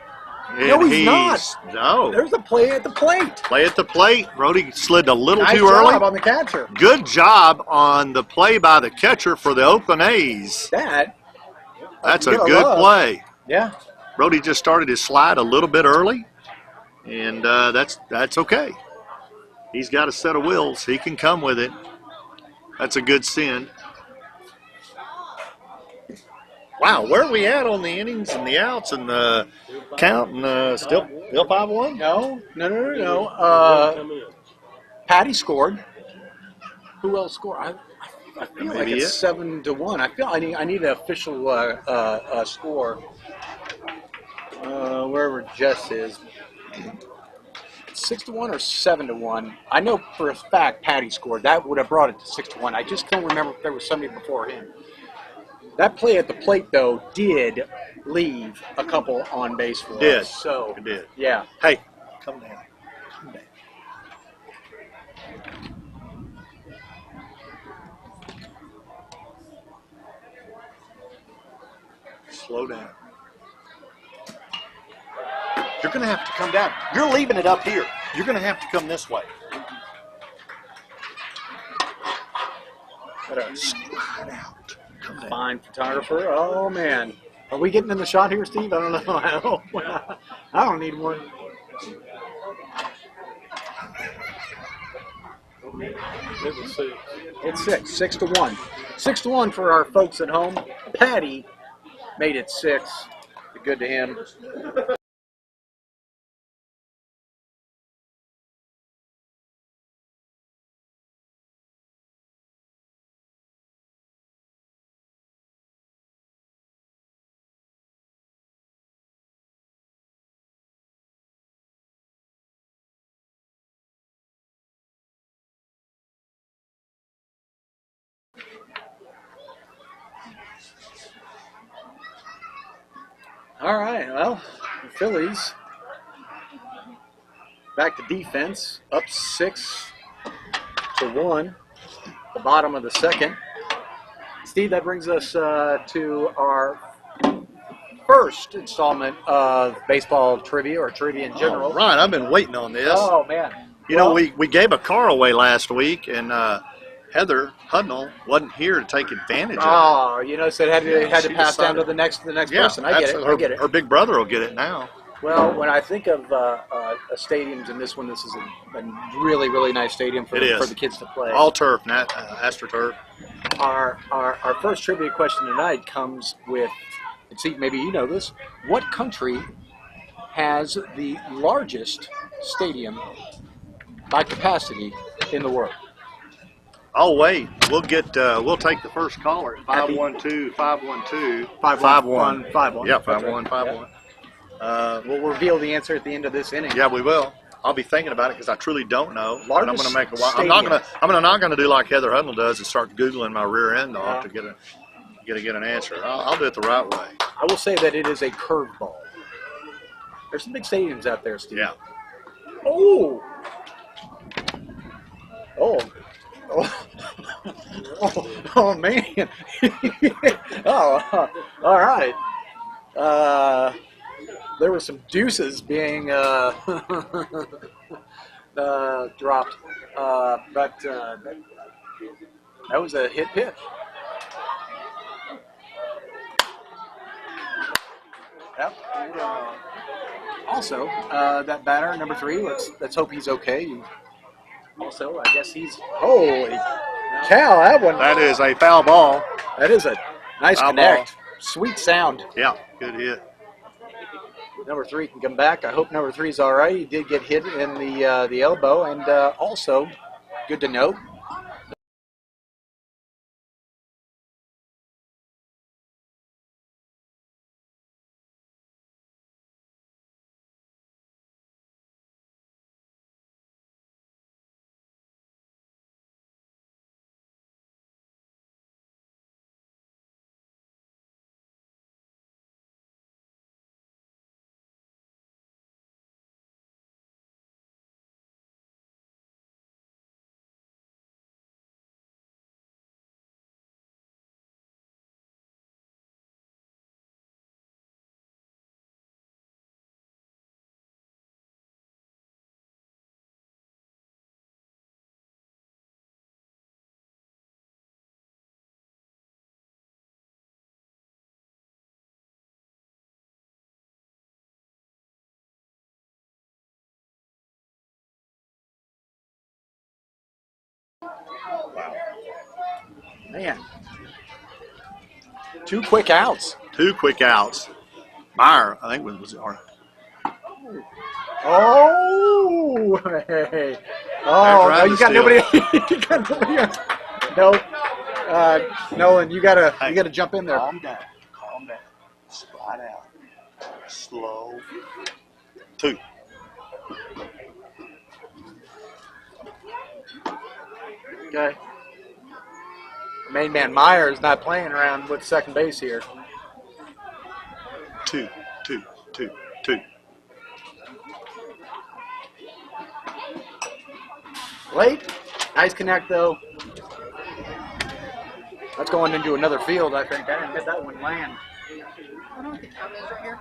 And No, he's not. No. there's a play at the plate. Play at the plate. Brody slid a little Nice too job early. on the catcher. Good job on the play by the catcher for the Oakland A's. That's a you gotta good love. play. Yeah. Brody just started his slide a little bit early, and that's okay. He's got a set of wheels. He can come with it. That's a good send. Wow, where are we at on the innings and the outs and the count? And still 5-1? No. Patty scored. Who else scored? I feel like Maybe it's 7-1. I feel I need an official score. Wherever Jess is. 6-1 or 7-1. I know for a fact Patty scored. That would have brought it to 6-1. I just don't remember if there was somebody before him. That play at the plate, though, did leave a couple on base for us. So, It did. yeah. Hey, come down. Come down. Slow down. You're going to have to come down. You're leaving it up here. You're going to have to come this way. Slide out. Come down. Fine photographer. Oh, man. Are we getting in the shot here, Steve? I don't know. I don't need one. It's 6-1. 6-1 for our folks at home. Patty made it 6. The look good to him. All right, well, the Phillies back to defense, up 6-1, the bottom of the second. Steve, that brings us to our first installment of baseball trivia or trivia in general. All right, I've been waiting on this. Oh, man. You know, we gave a car away last week, and Heather Hudnall wasn't here to take advantage of it. Oh, you know, so it had to she pass down decided- to the next Yeah, person. I get it. I get it. Her big brother will get it now. Well, when I think of stadiums, and this one, this is a really, really nice stadium for It is. the kids to play. All turf, not AstroTurf. Our first trivia question tonight comes with, and see, maybe you know this. What country has the largest stadium by capacity in the world? Oh wait, we'll take the first caller at Happy- 512-512. 5-1. Yeah, That's right. 5-1. We'll reveal the answer at the end of this inning. Yeah, we will. I'll be thinking about it because I truly don't know. And I'm Largest going to make a while. I'm stadium. not going to do like Heather Hudnall does and start googling my rear end off to get an answer. I'll do it the right way. I will say that it is a curveball. There's some big stadiums out there, Steve. Yeah. Oh. Oh, man. All right. There were some deuces being dropped, but that was a hit pitch. Yep. Also, that batter, number 3, let's hope he's okay. Also, I guess he's... Holy cow, that one... That is a foul ball. That is a nice Foul connect. Sweet sound. Yeah, good hit. Number 3 can come back. I hope number 3's all right. He did get hit in the elbow, and also, good to note, man, 2 quick outs. 2 quick outs. Meyer, I think was it? Oh, hey. Oh, no, you got nobody. You got nobody else. No, Nolan, you gotta jump in there. Calm down. Slide out. Slow. 2. Okay. Main man Meyer is not playing around with second base here. 2. Late. Nice connect, though. That's going into another field, I think. I didn't get that one land. I don't know what the count is right here.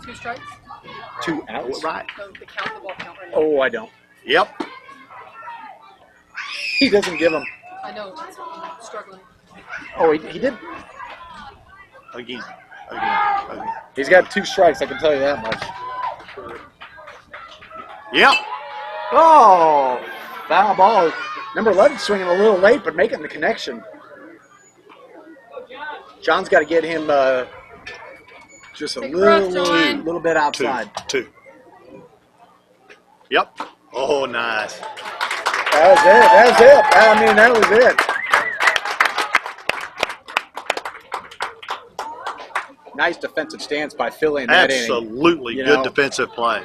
2 strikes? 2 outs? Right. The count, the ball count right now. Oh, I don't. Yep. He doesn't give them. I know, I'm struggling. Oh, he did. Again. He's got 2 strikes, I can tell you that much. Yep. Oh, foul ball. Number 11 swinging a little late, but making the connection. John's got to get him Just a Take a breath, John. little bit outside. Two. Yep. Oh, nice. That was it. That was it. I mean, that was it. Nice defensive stance by Philly in that inning. Absolutely You good know, defensive play.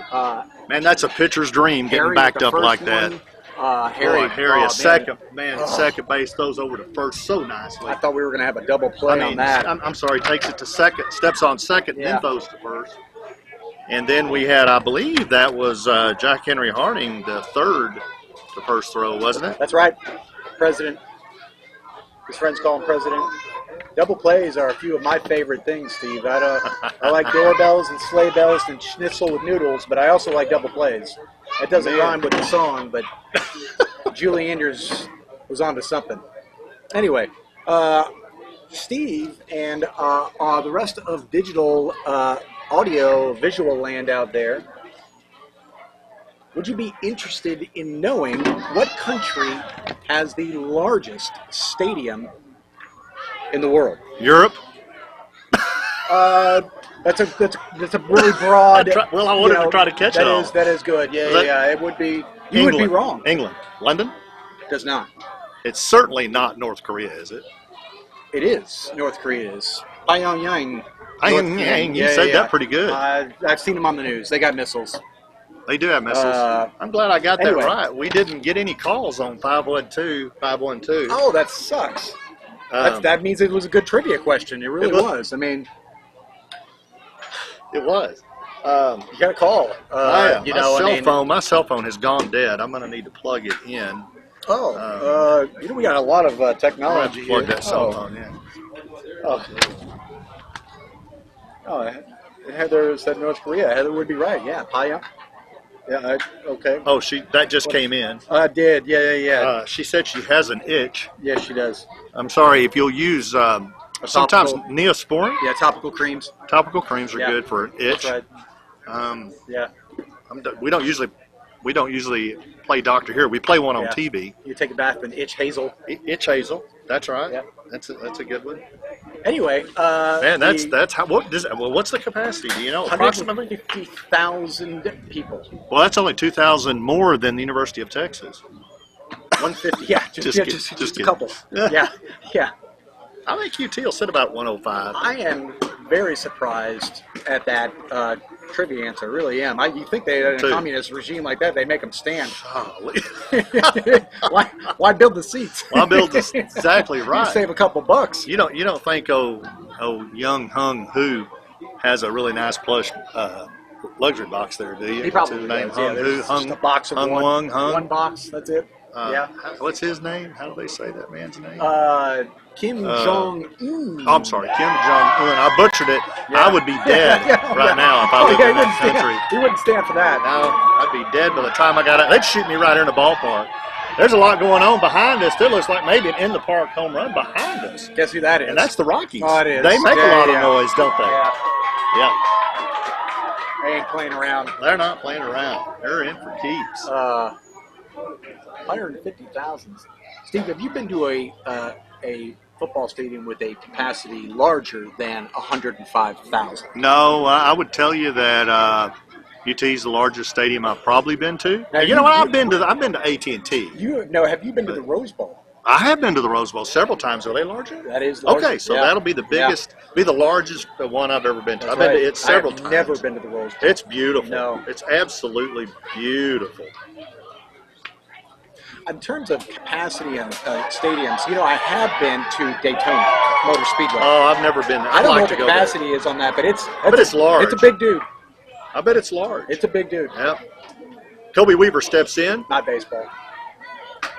Man, that's a pitcher's dream getting Harry backed with the up first like that. one. Harry, Harry, oh, a second second base throws over to first so nicely. I thought we were going to have a double play on that. I'm sorry, takes it to second, steps on second, Yeah. then throws to first. And then we had, I believe that was Jack Henry Harding, the third to first throw, wasn't it? That's right, President. His friends call him President. Double plays are a few of my favorite things, Steve. I like doorbells and sleigh bells and schnitzel with noodles, but I also like double plays. It doesn't rhyme with the song, but Julie Andrews was onto something. Anyway, Steve and the rest of digital audio visual land out there, would you be interested in knowing what country has the largest stadium in the world? Europe? That's a really broad. Well, I wanted to try to catch it all. That is good. Yeah. It would be. You would be wrong. England. London? Does not. It's certainly not North Korea, is it? It is. North Korea is. Pyongyang. You said that pretty good. I've seen them on the news. They got missiles. They do have missiles. I'm glad I got anyway. that right. We didn't get any calls on 512. Oh, that sucks. That means it was a good trivia question. It really was. I mean, it was. You got a call. My cell phone has gone dead. I'm going to need to plug it in. We got a lot of technology plug here. that cell phone in. Heather said North Korea. Heather would be right. Yeah, Pyongyang. Yeah. Okay. Oh, that just came in. I did. Yeah. She said she has an itch. Yes, she does. I'm sorry if you'll use sometimes Neosporin. Yeah, topical creams. Topical creams are good for an itch. That's right. Yeah. We don't usually play doctor here. We play one on TV. You take a bath with Itch Hazel. Itch Hazel. That's right. Yeah. That's a good one. Anyway, man, that's how. What's the capacity? Do you know approximately? 150,000 people. Well, that's only 2,000 more than the University of Texas. 150. Yeah, just a couple. Yeah. I think QT will sit about 105. I am very surprised at that trivia answer. I really am. You think in a communist regime like that, they make them stand. Why build the seats? Why build this? Exactly right. You save a couple bucks. You don't think young Hung Hu has a really nice plush luxury box there, do you? He probably name does. Hung Hu. Just a box of one box. That's it. What's his name? How do they say that man's name? Kim Jong-un. Oh, I'm sorry, Kim Jong-un. I butchered it. Yeah. I would be dead right now if I lived in that country. He wouldn't stand for that. No, I'd be dead by the time I got out. They'd shoot me right here in the ballpark. There's a lot going on behind us. It looks like maybe an in-the-park home run behind us. Guess who that is? And that's the Rockies. Oh, it is. They make a lot of noise, don't they? Yeah. They ain't playing around. They're not playing around. They're in for keeps. 150,000. Steve, have you been to a football stadium with a capacity larger than 105,000? No, I would tell you that UT is the largest stadium I've probably been to. Now, you know what? I've been to AT&T. Have you been to the Rose Bowl? I have been to the Rose Bowl several times. Are they larger? That is larger. Okay, so that'll be the biggest, be the largest one I've ever been to. I've been to it several times. I've never been to the Rose Bowl. It's beautiful. No. It's absolutely beautiful. In terms of capacity and stadiums, I have been to Daytona Motor Speedway. Oh, I've never been. I don't know what the capacity is on that, but it's large. It's a big dude. I bet it's large. It's a big dude. Yep. Kobe Weaver steps in. Not baseball.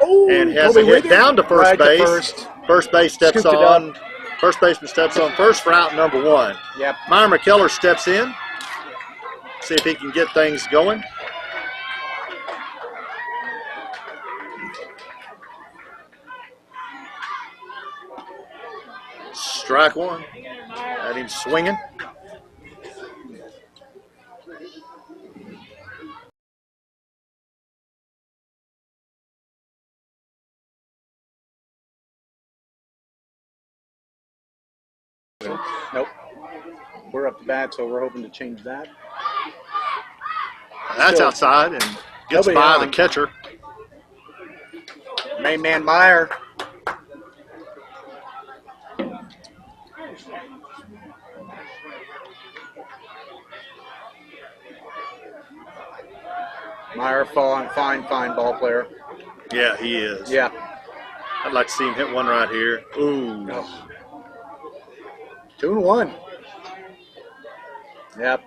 Oh, and has a hit down to first base. First base steps on. First baseman steps on first for out number 1. Yep. Meyer McKellar steps in. See if he can get things going. Strike 1. Had him swinging. Nope. we're up to bat, so we're hoping to change that. That's Still, outside and gets nobody by on. the catcher. Main man Meyer. Meyer, fine ball player. Yeah, he is. Yeah. I'd like to see him hit one right here. Ooh. Oh. 2-1. Yep.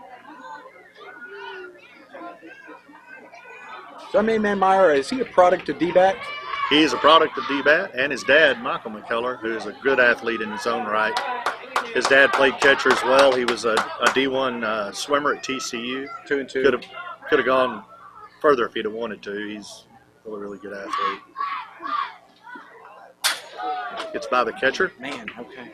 So, main man Meyer, is he a product of D-back? He is a product of D-Bat and his dad, Michael McCullough, who is a good athlete in his own right. His dad played catcher as well. He was a D1 swimmer at TCU. 2-2. Could have gone further if he'd have wanted to. He's a really good athlete. Gets by the catcher. Man, okay.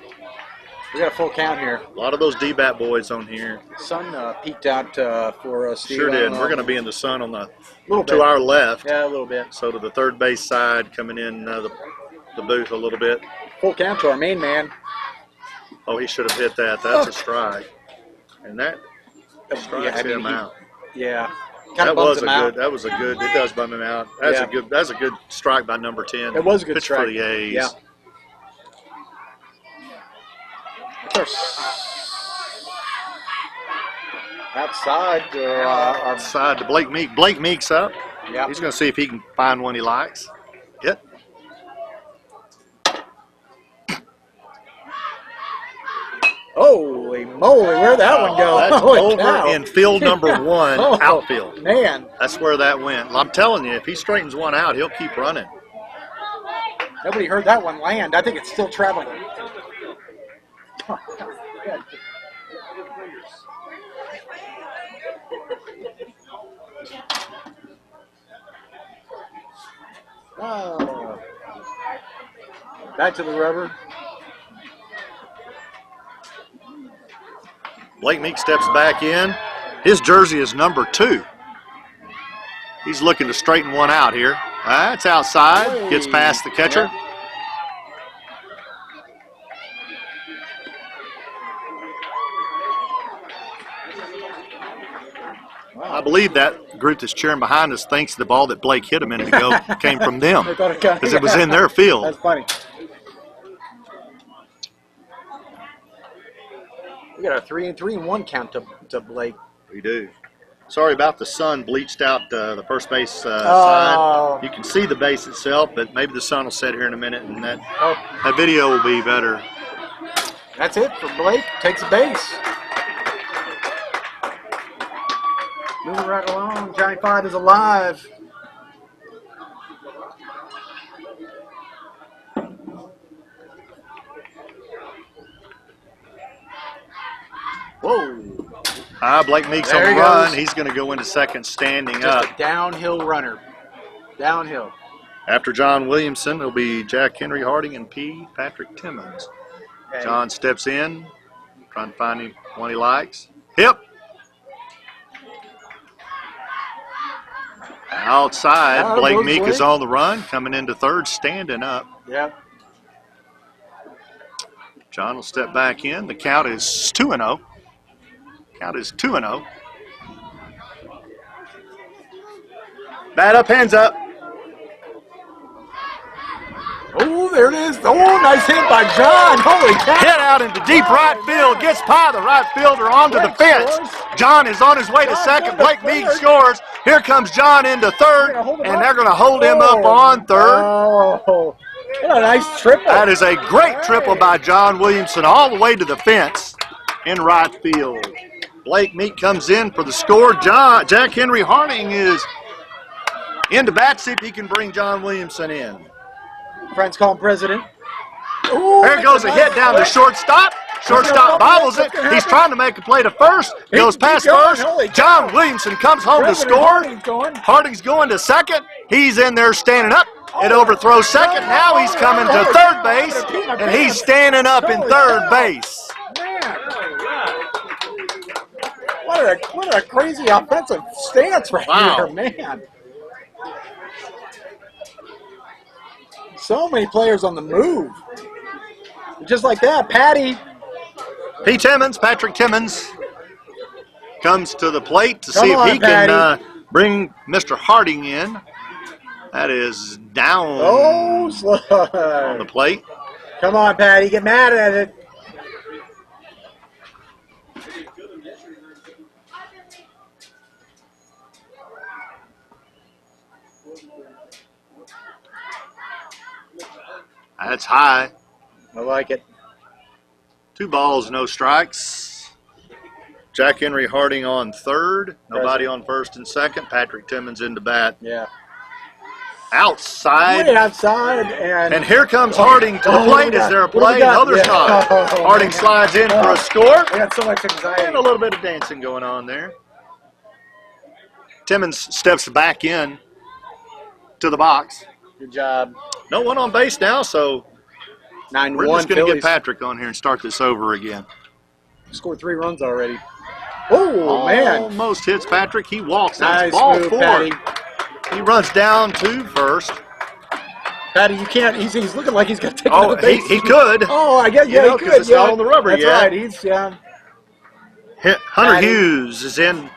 We got a full count here. A lot of those D-Bat boys on here. Sun peeked out for us. Sure did. We're going to be in the sun on the little to bit. our left. Yeah, a little bit. So to the third base side, coming in the booth a little bit. Full count to our main man. Oh, he should have hit that. That's a strike. And that strikes him out. Yeah. That was a good. It does bum him out. That's a good strike by number 10. It was a good pitch strike for the A's. Yeah. Outside. Outside to Blake Meek. Blake Meek's up. Yeah. He's going to see if he can find one he likes. Hit. Holy moly, where'd that one go? That's Holy over cow. in field number 1, outfield. Man, That's where that went. I'm telling you, if he straightens one out, he'll keep running. nobody heard that one land. I think it's still traveling. Oh. Back to the rubber. Blake Meek steps back in. His jersey is number 2. He's looking to straighten one out here. That's outside. Gets past the catcher. Yeah. I believe that group that's cheering behind us thinks the ball that Blake hit a minute ago came from them They thought it got- because it was in their field. That's funny. We got a 3-1 count to Blake. We do. Sorry about the sun bleached out the first base Oh. side. You can see the base itself, but maybe the sun will set here in a minute, and that video will be better. That's it for Blake. Takes a base. Moving right along. Johnny 5 is alive. Whoa. Blake Meek's There on he the run. goes. He's going to go into second standing Just up. a downhill runner. Downhill. After John Williamson, it'll be Jack Henry Harding and P. Patrick Timmons. Okay. John steps in, trying to find him one he likes. Hip. Outside, Blake goes Meek is Blake. on the run, coming into third, standing up. Yep. John will step back in. The count is 2-0. Count is 2-0. Bat up, hands up. Oh, there it is. Oh, nice hit by John. Holy cow. Hit out into deep right field. Gets by the right fielder onto the Blake fence. scores. John is on his way to John second. going to Blake Meek third. scores. Here comes John into third, They're gonna hold him and up. they're going to hold him up on third. Oh, what a nice triple. That is a great triple by John Williamson all the way to the fence in right field. Blake Meek comes in for the score. Jack Henry Harding is in to bat, see if he can bring John Williamson in. Friends call him president. Ooh, There goes a hit down to shortstop. Shortstop bobbles it. He's trying to make a play to first. Goes past first. John Williamson comes home to score. Harding's going to second. He's in there standing up. It overthrows second. Now he's coming to third base, and he's standing up in third base. Man. What a crazy offensive stance right Wow. here, man. So many players on the move. Just like that, Patty P. Timmons, Patrick Timmons, comes to the plate to Come see if on, he can Patty. bring Mr. Harding in. That is down Oh, on slow. the plate. Come on, Patty. Get mad at it. That's high. I like it. 2 balls, no strikes. Jack Henry Harding on third. Nobody on first and second. Patrick Timmons into bat. Yeah. Outside. Way outside. And And here comes Harding to the plate. Is there a play? No, there's not. Harding slides in for a score. I got so much And anxiety. a little bit of dancing going on there. Timmons steps back in to the box. Good job. No one on base now, so 9-1 we're just going to Phillies. get Patrick on here and start this over again. Scored 3 runs already. Oh, man. Almost hits Patrick. He walks. That's Nice ball move, 4. Patty. He runs down to first. Patty, you can't. He's looking like he's going to take Oh, another base. he could. Oh, I guess, yeah, You know, he 'cause could. it's not Yeah. on the rubber That's yet. right. He's, yeah. Hunter Patty. Hughes is in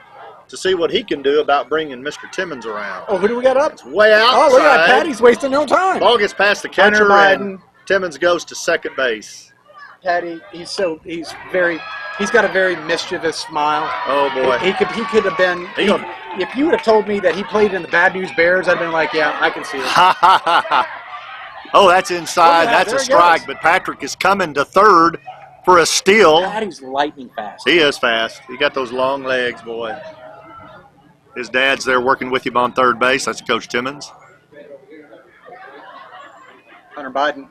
to see what he can do about bringing Mr. Timmons around. Oh, who do we got up? It's way outside. Oh, look at that. Patty's wasting no time. Ball gets past the Hunter catcher, and Biden. Timmons goes to second base. Patty, he's got a very mischievous smile. Oh boy. He could have been. He gonna- If you would have told me that he played in the Bad News Bears, I'd been like, yeah, I can see it. Ha ha ha ha. Oh, that's inside. Look at that. That's There a he strike. goes. But Patrick is coming to third for a steal. Patty's lightning fast. He is fast. He got those long legs, boy. His dad's there working with him on third base. That's Coach Timmons. Hunter Biden.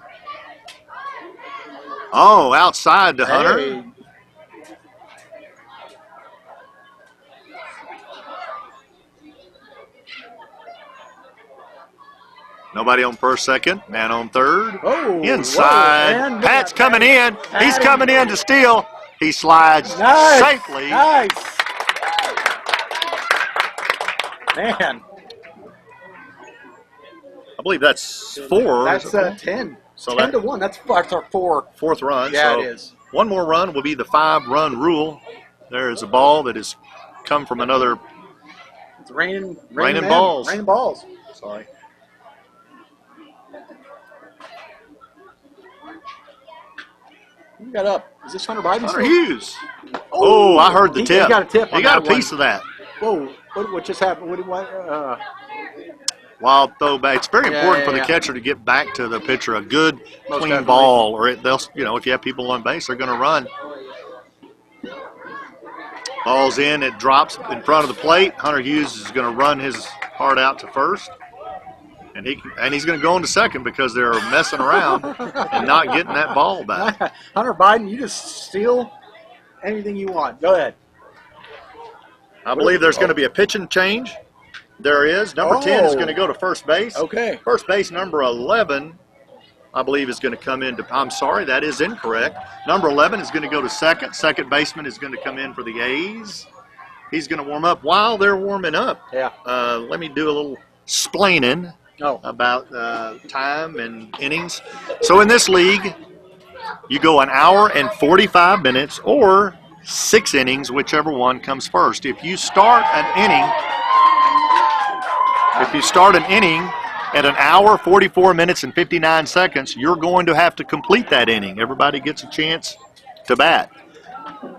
Oh, outside to Hunter. Hey. Nobody on first, second. Man on third. Oh, Inside. whoa, and Pat's coming in. He's Patty. coming in to steal. He slides Nice. safely. Nice. Man, I believe that's 4. that's 10. So 10 that- to 1. That's our 4. Fourth run. Yeah, so it is. one more run will be the 5-run rule. There is a ball that has come from another. It's raining Raining balls. Raining balls. Sorry. Who got up? Is this Hunter Biden? Hunter still? Hughes. Oh, I heard the He tip. got a tip He on got that a piece one. of that. Whoa! What just happened? Wild throwback. It's very Yeah, important yeah, for the yeah. catcher to get back to the pitcher a good, Most clean definitely. ball, or they'll, if you have people on base, they're going to run. Ball's in. It drops in front of the plate. Hunter Hughes is going to run his heart out to first, and he's going to go into second because they're messing around and not getting that ball back. Hunter Biden, you just steal anything you want. Go ahead. I believe there's going to be a pitching change. There is. Number 10 is going to go to first base. Okay. First base, number 11, I believe, is going to come into. I'm sorry, that is incorrect. Number 11 is going to go to second. Second baseman is going to come in for the A's. He's going to warm up while they're warming up. Yeah. Let me do a little splaining Oh. about time and innings. So in this league, you go an hour and 45 minutes or 6 innings, whichever one comes first. If you start an inning at an hour, 44 minutes, and 59 seconds, you're going to have to complete that inning. Everybody gets a chance to bat.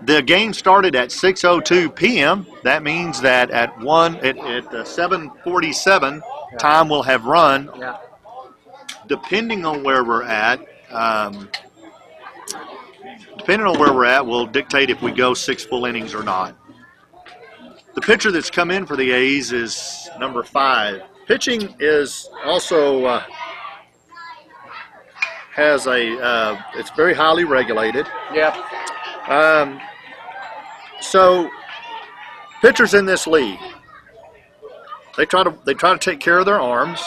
The game started at 6:02 p.m. That means that at 7:47, time will have run. Yeah. Depending on where we're at, will dictate if we go 6 full innings or not. The pitcher that's come in for the A's is number 5. Pitching is also it's very highly regulated. Yeah. So pitchers in this league, they try to take care of their arms.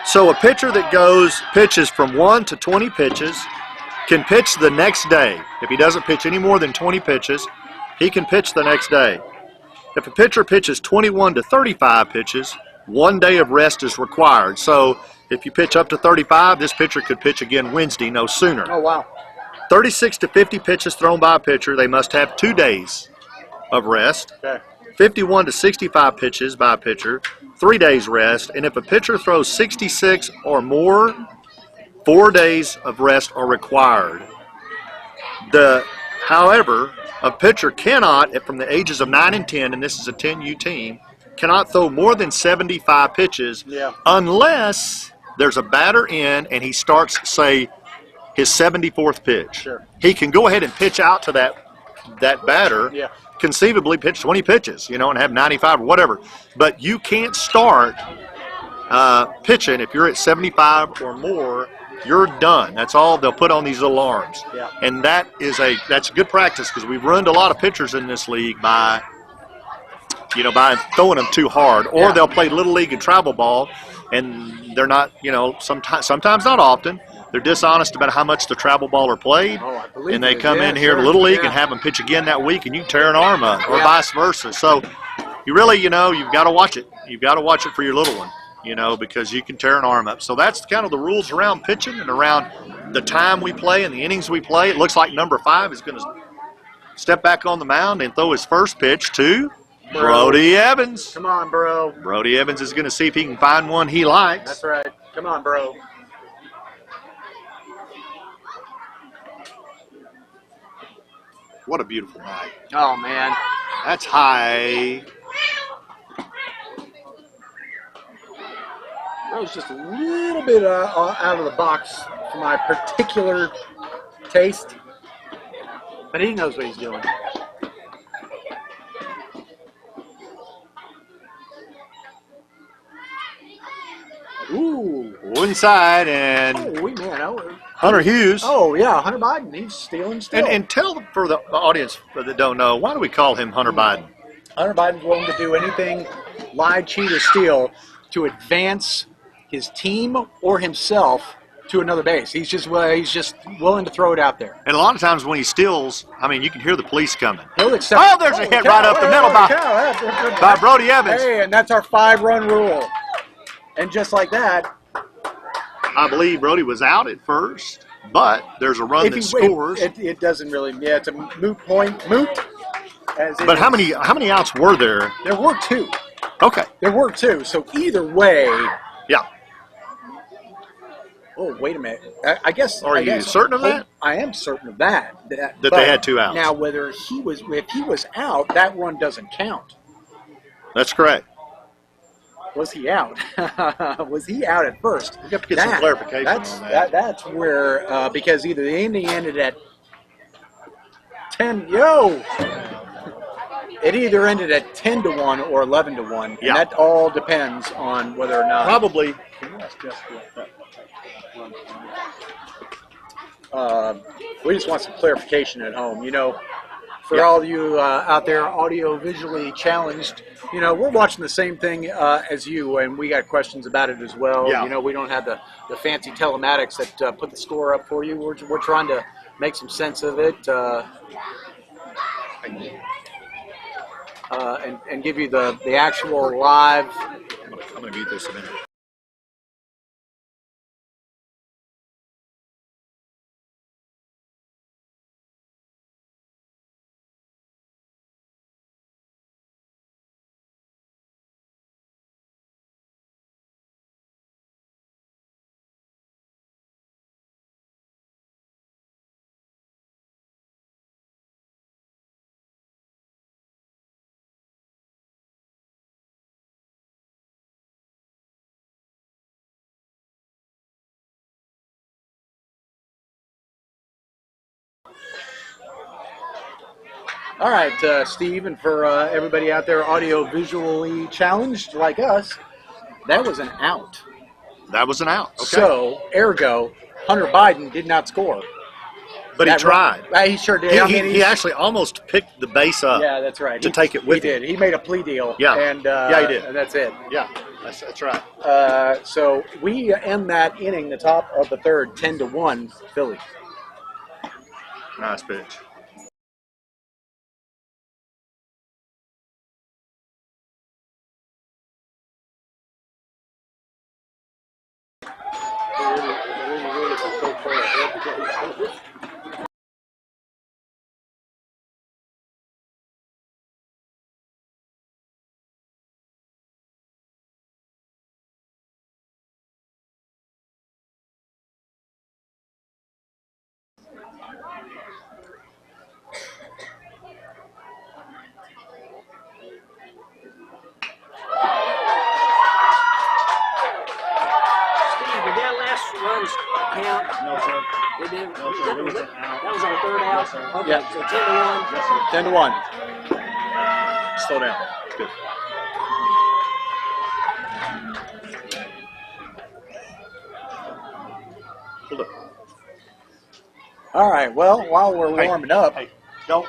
So a pitcher that pitches from 1 to 20 pitches can pitch the next day. If he doesn't pitch any more than 20 pitches, he can pitch the next day. If a pitcher pitches 21 to 35 pitches, 1 day of rest is required. So if you pitch up to 35, this pitcher could pitch again Wednesday, no sooner. Oh, wow. 36 to 50 pitches thrown by a pitcher, they must have 2 days of rest. Okay. 51 to 65 pitches by a pitcher, 3 days rest. And if a pitcher throws 66 or more, 4 days of rest are required. However, a pitcher cannot, from the ages of 9 and 10, and this is a 10U team, cannot throw more than 75 pitches unless there's a batter in and he starts, say, his 74th pitch. Sure. He can go ahead and pitch out to that batter, conceivably pitch 20 pitches, and have 95 or whatever. But you can't start pitching if you're at 75 or more. You're done. That's all they'll put on these little arms. Yeah. And that's good practice because we've ruined a lot of pitchers in this league by throwing them too hard. Or they'll play Little League and travel ball, and they're not, sometimes not often, they're dishonest about how much the travel ball are played. Oh, I believe and they it. come Yeah, in here to sure. Little League Yeah. and have them pitch again that week, and you tear an arm up, or vice versa. So you really, you've got to watch it. You've got to watch it for your little one. Because you can tear an arm up. So that's kind of the rules around pitching and around the time we play and the innings we play. It looks like number 5 is going to step back on the mound and throw his first pitch to Brody Evans. Come on, bro. Brody Evans is going to see if he can find one he likes. That's right. Come on, bro. What a beautiful night. Oh, man. That's high. That was just a little bit out of the box for my particular taste. But he knows what he's doing. Ooh. Inside, and Holy man. Hunter Hughes. Oh, yeah. Hunter Biden. He's stealing still. And tell for the audience that don't know, why do we call him Hunter Biden? Hunter Biden's willing to do anything, lie, cheat, or steal to advance his team or himself to another base. He's just willing to throw it out there. And a lot of times when he steals, you can hear the police coming. He'll accept. Oh, there's a hit right up the middle by Brody Evans. Hey, and that's our 5-run rule. And just like that, I believe Brody was out at first, but there's a run that scores. It doesn't really. Yeah, it's a moot point. Moot. But how many outs were there? There were 2. Okay. There were 2. So either way. Yeah. Oh, wait a minute. I guess. Are you certain of that? I am certain of that. That they had 2 outs. Now, if he was out, that run doesn't count. That's correct. Was he out? Was he out at first? We have to get some clarification on that. That's where because either the inning ended at 10. It either ended at 10-1 or 11-1, and that all depends on whether or not. Probably. We just want some clarification at home. For all of you out there audio-visually challenged, we're watching the same thing as you, and we got questions about it as well. Yeah. We don't have the fancy telematics that put the score up for you. We're trying to make some sense of it and give you the actual live. I'm going to mute this a minute. All right, Steve, and for everybody out there audio-visually challenged like us, that was an out. That was an out. Okay. So, ergo, Hunter Biden did not score. But he tried. He sure did. He actually almost picked the base up. Yeah, that's right. To take it with him. He did. He made a plea deal. Yeah. And, he did. And that's it. Yeah, that's right. So we end that inning, the top of the third, 10-1 Philly. Nice pitch. count? No, sir. It didn't. No, sir. It was an out. That was our third out. Yes, sir. Okay, Yeah. so 10-1. Yes, sir. 10-1. Slow down. Good. Hold up. All right. Well, while we're Hey. warming up, Hey, don't.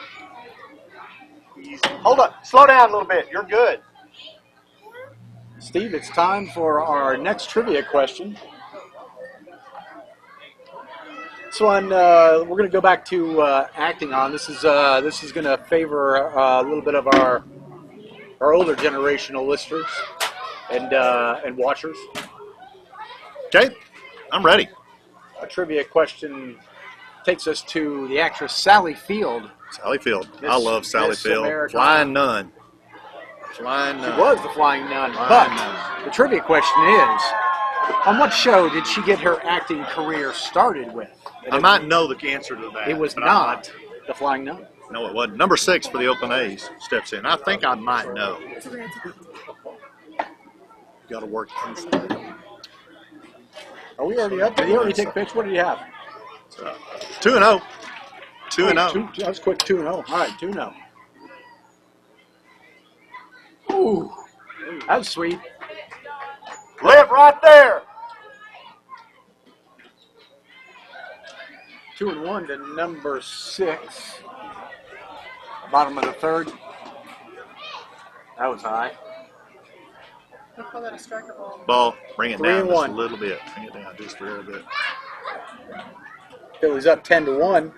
Easy. Hold up. Slow down a little bit. You're good. Steve, it's time for our next trivia question. This one we're going to go back to acting on. This is going to favor a little bit of our older generational listeners and watchers. Okay. I'm ready. A trivia question takes us to the actress Sally Field. Sally Field. Miss- I love Sally Miss Field. Americana. Flying Nun. Flying She Nun. was the Flying Nun. Flying But Nun. the trivia question is, on what show did she get her acting career started with? And I might know the answer to that. It was but I not the Flying Nun. might- No, it wasn't. Number 6 for the Oakland A's steps in. I think I might know. Got to work inside. Are we already up? Did he already take a pitch? What did he have? 2-0. 2-0. That was quick, 2-0. All right, 2-0. Ooh, that was sweet. Live right there. 2-1 to number 6. Bottom of the third. That was high. I call that a striker ball. Ball. Bring it 3-1. down just a little bit. Bring it down just a little bit. Phillies up 10-1.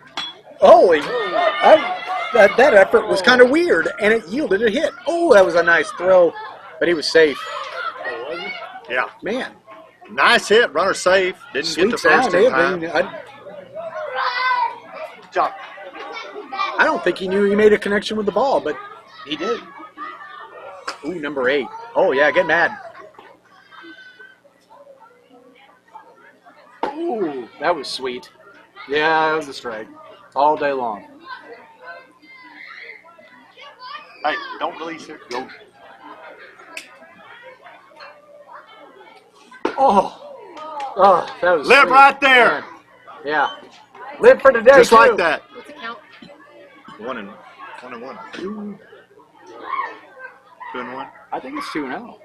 Holy! That effort was kind of weird, and it yielded a hit. Oh, that was a nice throw, but he was safe. Yeah. Man, Nice hit. Runner safe. Didn't sweet get the first sound. in time. Good job. I don't think he knew he made a connection with the ball, but he did. Ooh, number 8. Oh, yeah, get mad. Ooh, that was sweet. Yeah, that was a strike. All day long. Hey, don't release it. Go. Oh, that was Live sweet. right there. Man. Yeah. Live for today, Just like too. that. What's the count? 1-1. 2-1. I think it's 2-0.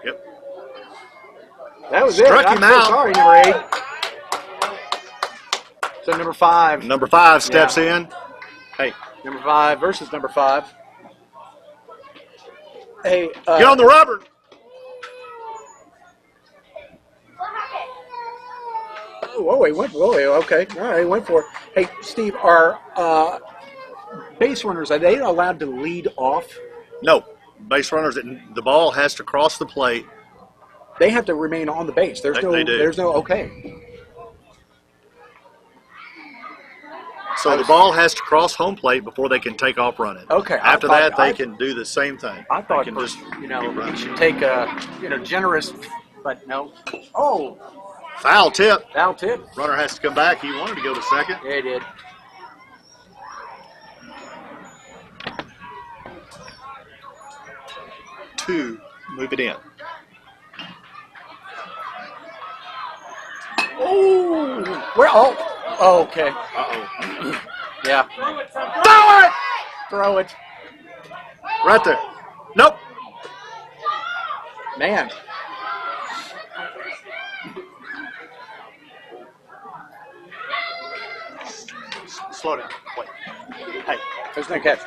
Yep. That was Struck it. I'm him so out. sorry, number 8. So number 5. Number 5 steps in. Hey, Number 5 versus number 5. Hey, get on the rubber. whoa, he went. Whoa, okay, all right, he went for it. Hey, Steve, are base runners, are they allowed to lead off? No. Base runners, the ball has to cross the plate. They have to remain on the base. There's They do. There's no. Okay. So the ball has to cross home plate before they can take off running. Okay, After I that, thought- they can do the same thing. I thought they can just you keep know running. you should take a generous, but no. Oh, Foul tip. foul tip. Runner has to come back. He wanted to go to second. Yeah, he did. Two. Move it in. Oh, where? Oh, okay. Uh-oh. Yeah. Throw it! Throw it, Right there. Nope. man. Slow down. Wait. Hey. There's no catch.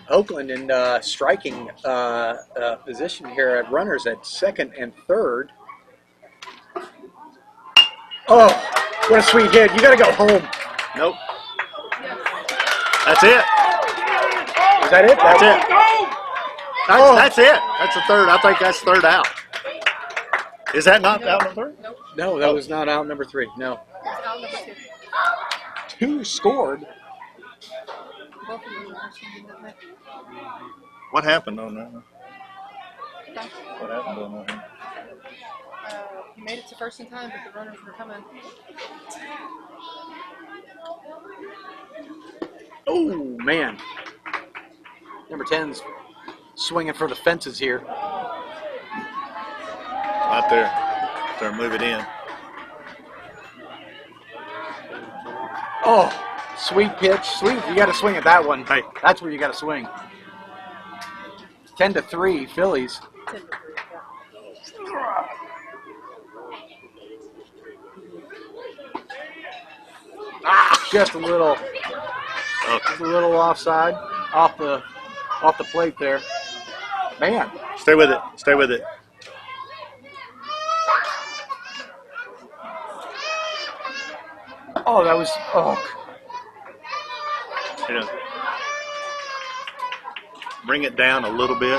Oakland in striking position here at runners at second and third. Oh, what a sweet hit. You got to go home. Nope. That's it. Is that it? That's it. Oh. That's it. That's the third. I think that's third out. Is that not out number third? Nope. No, that was not out number 3. No. It's out number 2. 2 scored. Both of them actually did that night. What happened on that one? What happened on that one? He made it to first in time, but the runners were coming. Oh, man. Number 10's swinging for the fences here. Right there. They're moving in. Oh, sweet pitch. Sweet. You got to swing at that one. Hey. That's where you got to swing. 10-3, Phillies. 10 to 3. Just a little offside, off the plate there. Man, Stay with it. Stay with it. oh, that was You know, bring it down a little bit.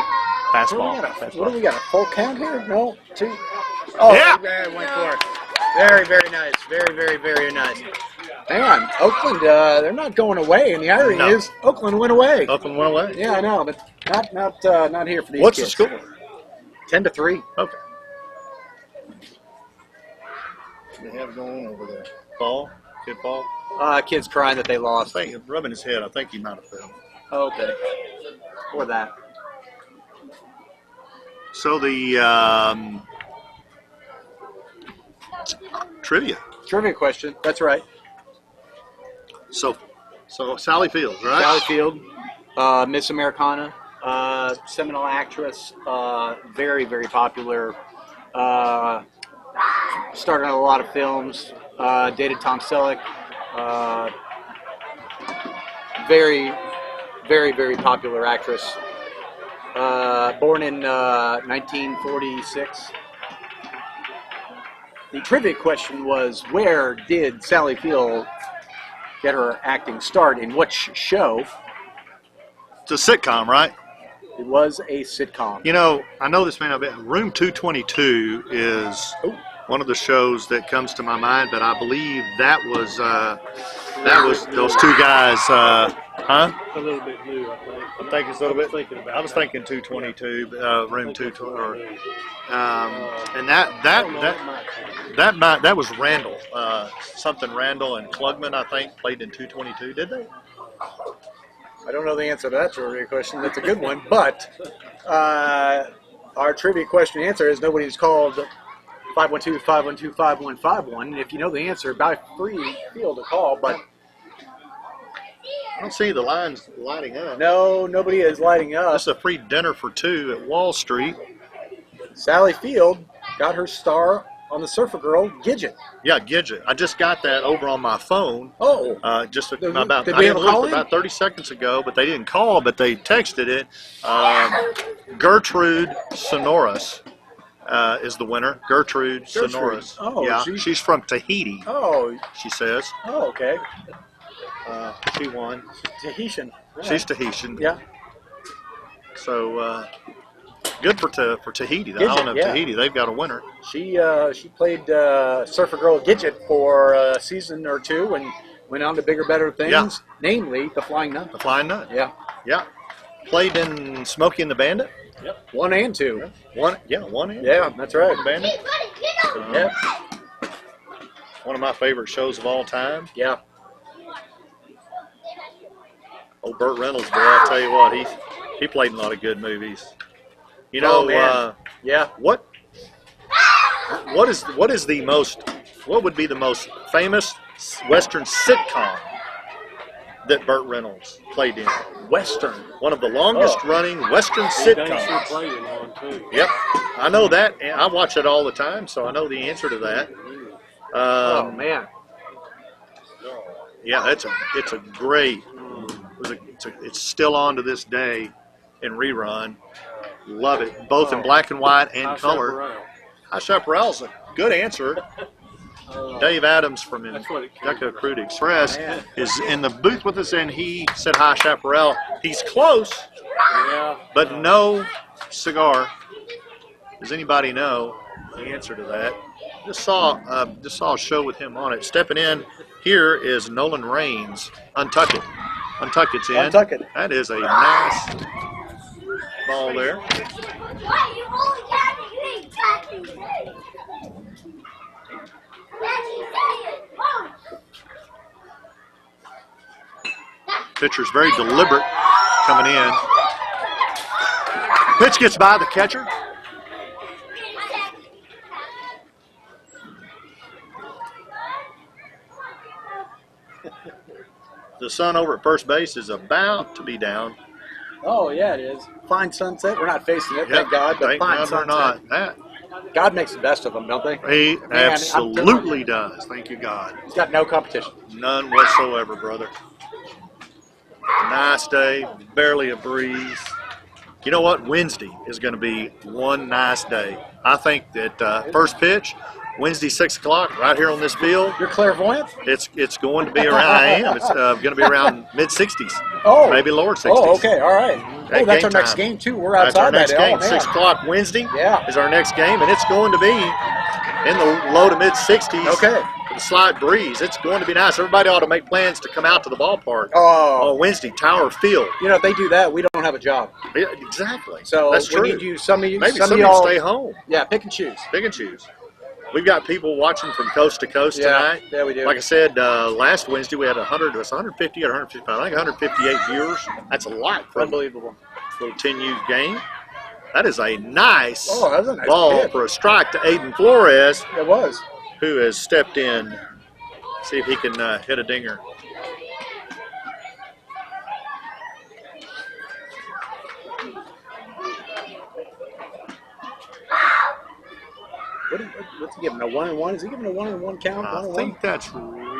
Fastball. What do we got? A full count here? No, 2. Oh, Yeah. Went for it. Very, very nice. Very, very, very nice. Man, Oakland, they're not going away, and the irony No. is Oakland went away. Oakland went away. Yeah, I know, but not here for these What's kids. the score? 10-3. Okay. What they have going over there? Paul? Kid Paul? Kid's crying that they I lost. think, rubbing his head, I think he might have fell. Okay. For that. So the trivia. Trivia question. That's right. So Sally Fields, right? Sally Field, Miss Americana, seminal actress, very, very popular. Started on a lot of films. Dated Tom Selleck. Very, very, very popular actress. Born in 1946. The trivia question was, where did Sally Field get her acting start? In which show? It's a sitcom, right? It was a sitcom. You know, I know this may not be. Room 222 is one of the shows that comes to my mind, but I believe that was those two guys. Huh? A little bit new, I think. I think it's a little bit. Thinking about I was thinking 222, room 222. And that was Randall, something Randall and Klugman, I think, played in 222. Did they? I don't know the answer to that trivia question. That's a good one. But our trivia question answer is nobody's called 512-512-5151. And if you know the answer, by free field to call. But I don't see the lines lighting up. no, nobody is lighting up. This is a free dinner for two at Wall Street. Sally Field got her star on the Surfer Girl Gidget. Yeah, Gidget. I just got that over on my phone. Oh, Just Did about we I have a call in? about 30 seconds ago, but they didn't call, but they texted it. Gertrude Sonoris is the winner. Gertrude Sonoris. Oh, yeah, she- she's from Tahiti, oh, she says. okay. She won. Tahitian. She's Tahitian. Yeah. So good for Tahiti, the Gidget, island of yeah. Tahiti. They've got a winner. She played Surfer Girl Gidget for a season or two and went on to bigger, better things, Yeah. namely The Flying Nun. The Flying Nun. Yeah. Yeah. Played in Smokey and the Bandit. 1 and 2. One. Yeah, that's Smokey right. and the Bandit. Yeah. One of my favorite shows of all time. Yeah. Old Burt Reynolds, boy, I tell you what, he played in a lot of good movies. You know, Oh, man. Yeah. what would be the most famous Western sitcom that Burt Reynolds played in? Western. One of the longest running Western He dang sure sitcoms. played in one, too. Yep, I know that, and I watch it all the time, so I know the answer to that. Oh, man. Yeah, it's a great. It's still on to this day in rerun. Love it, both in black and white and High color. Chaparral. High Chaparral's a good answer. Dave Adams from That's what it came Deco from. Crude Express Man. is in the booth with us, and he said High Chaparral. He's close, Yeah. but no cigar. Does anybody know the answer to that? Just saw a show with him on it. Stepping in here is Nolan Raines. Untuck It. Untuck It's in. Untuck It. That is a nice ball there. Pitcher's very deliberate coming in. Pitch gets by the catcher. The sun over at first base is about to be down. Oh, yeah, it is. Fine sunset. We're not facing it, thank God, but Thank fine God sunset. we're not. That, God makes the best of them, don't they? he Man, absolutely does. Thank you, God. He's got no competition. None whatsoever, brother. Nice day, barely a breeze. You know what? Wednesday is going to be one nice day. I think that first pitch, Wednesday 6 o'clock, right here on this field. You're clairvoyant? It's going to be around. I am. It's going to be around mid 60s. Oh, maybe lower 60s. Oh, okay, all right. At Oh, that's game our next time. game too. We're That's our outside next that. game. Oh, man. 6 o'clock Wednesday Yeah. is our next game, and it's going to be in the low to mid 60s. Okay. With a slight breeze. It's going to be nice. Everybody ought to make plans to come out to the ballpark Oh, on Wednesday, Tower Field. you know, if they do that, we don't have a job. Yeah, exactly. So that's we true. need you. Some of you. Maybe some of somebody y'all. stay home. Yeah, pick and choose. Pick and choose. We've got people watching from coast to coast tonight. Yeah, we do. Like I said, last Wednesday we had 100. It was 150 or 155. I think 158 viewers. That's a lot for Unbelievable. a little 10U game. That is a nice Oh, that was a nice ball hit. for a strike to Aiden Flores, It was. who has stepped in. See if he can hit a dinger. What's he giving? A 1-1? Is he giving a 1-1 count? I 1-1? think that's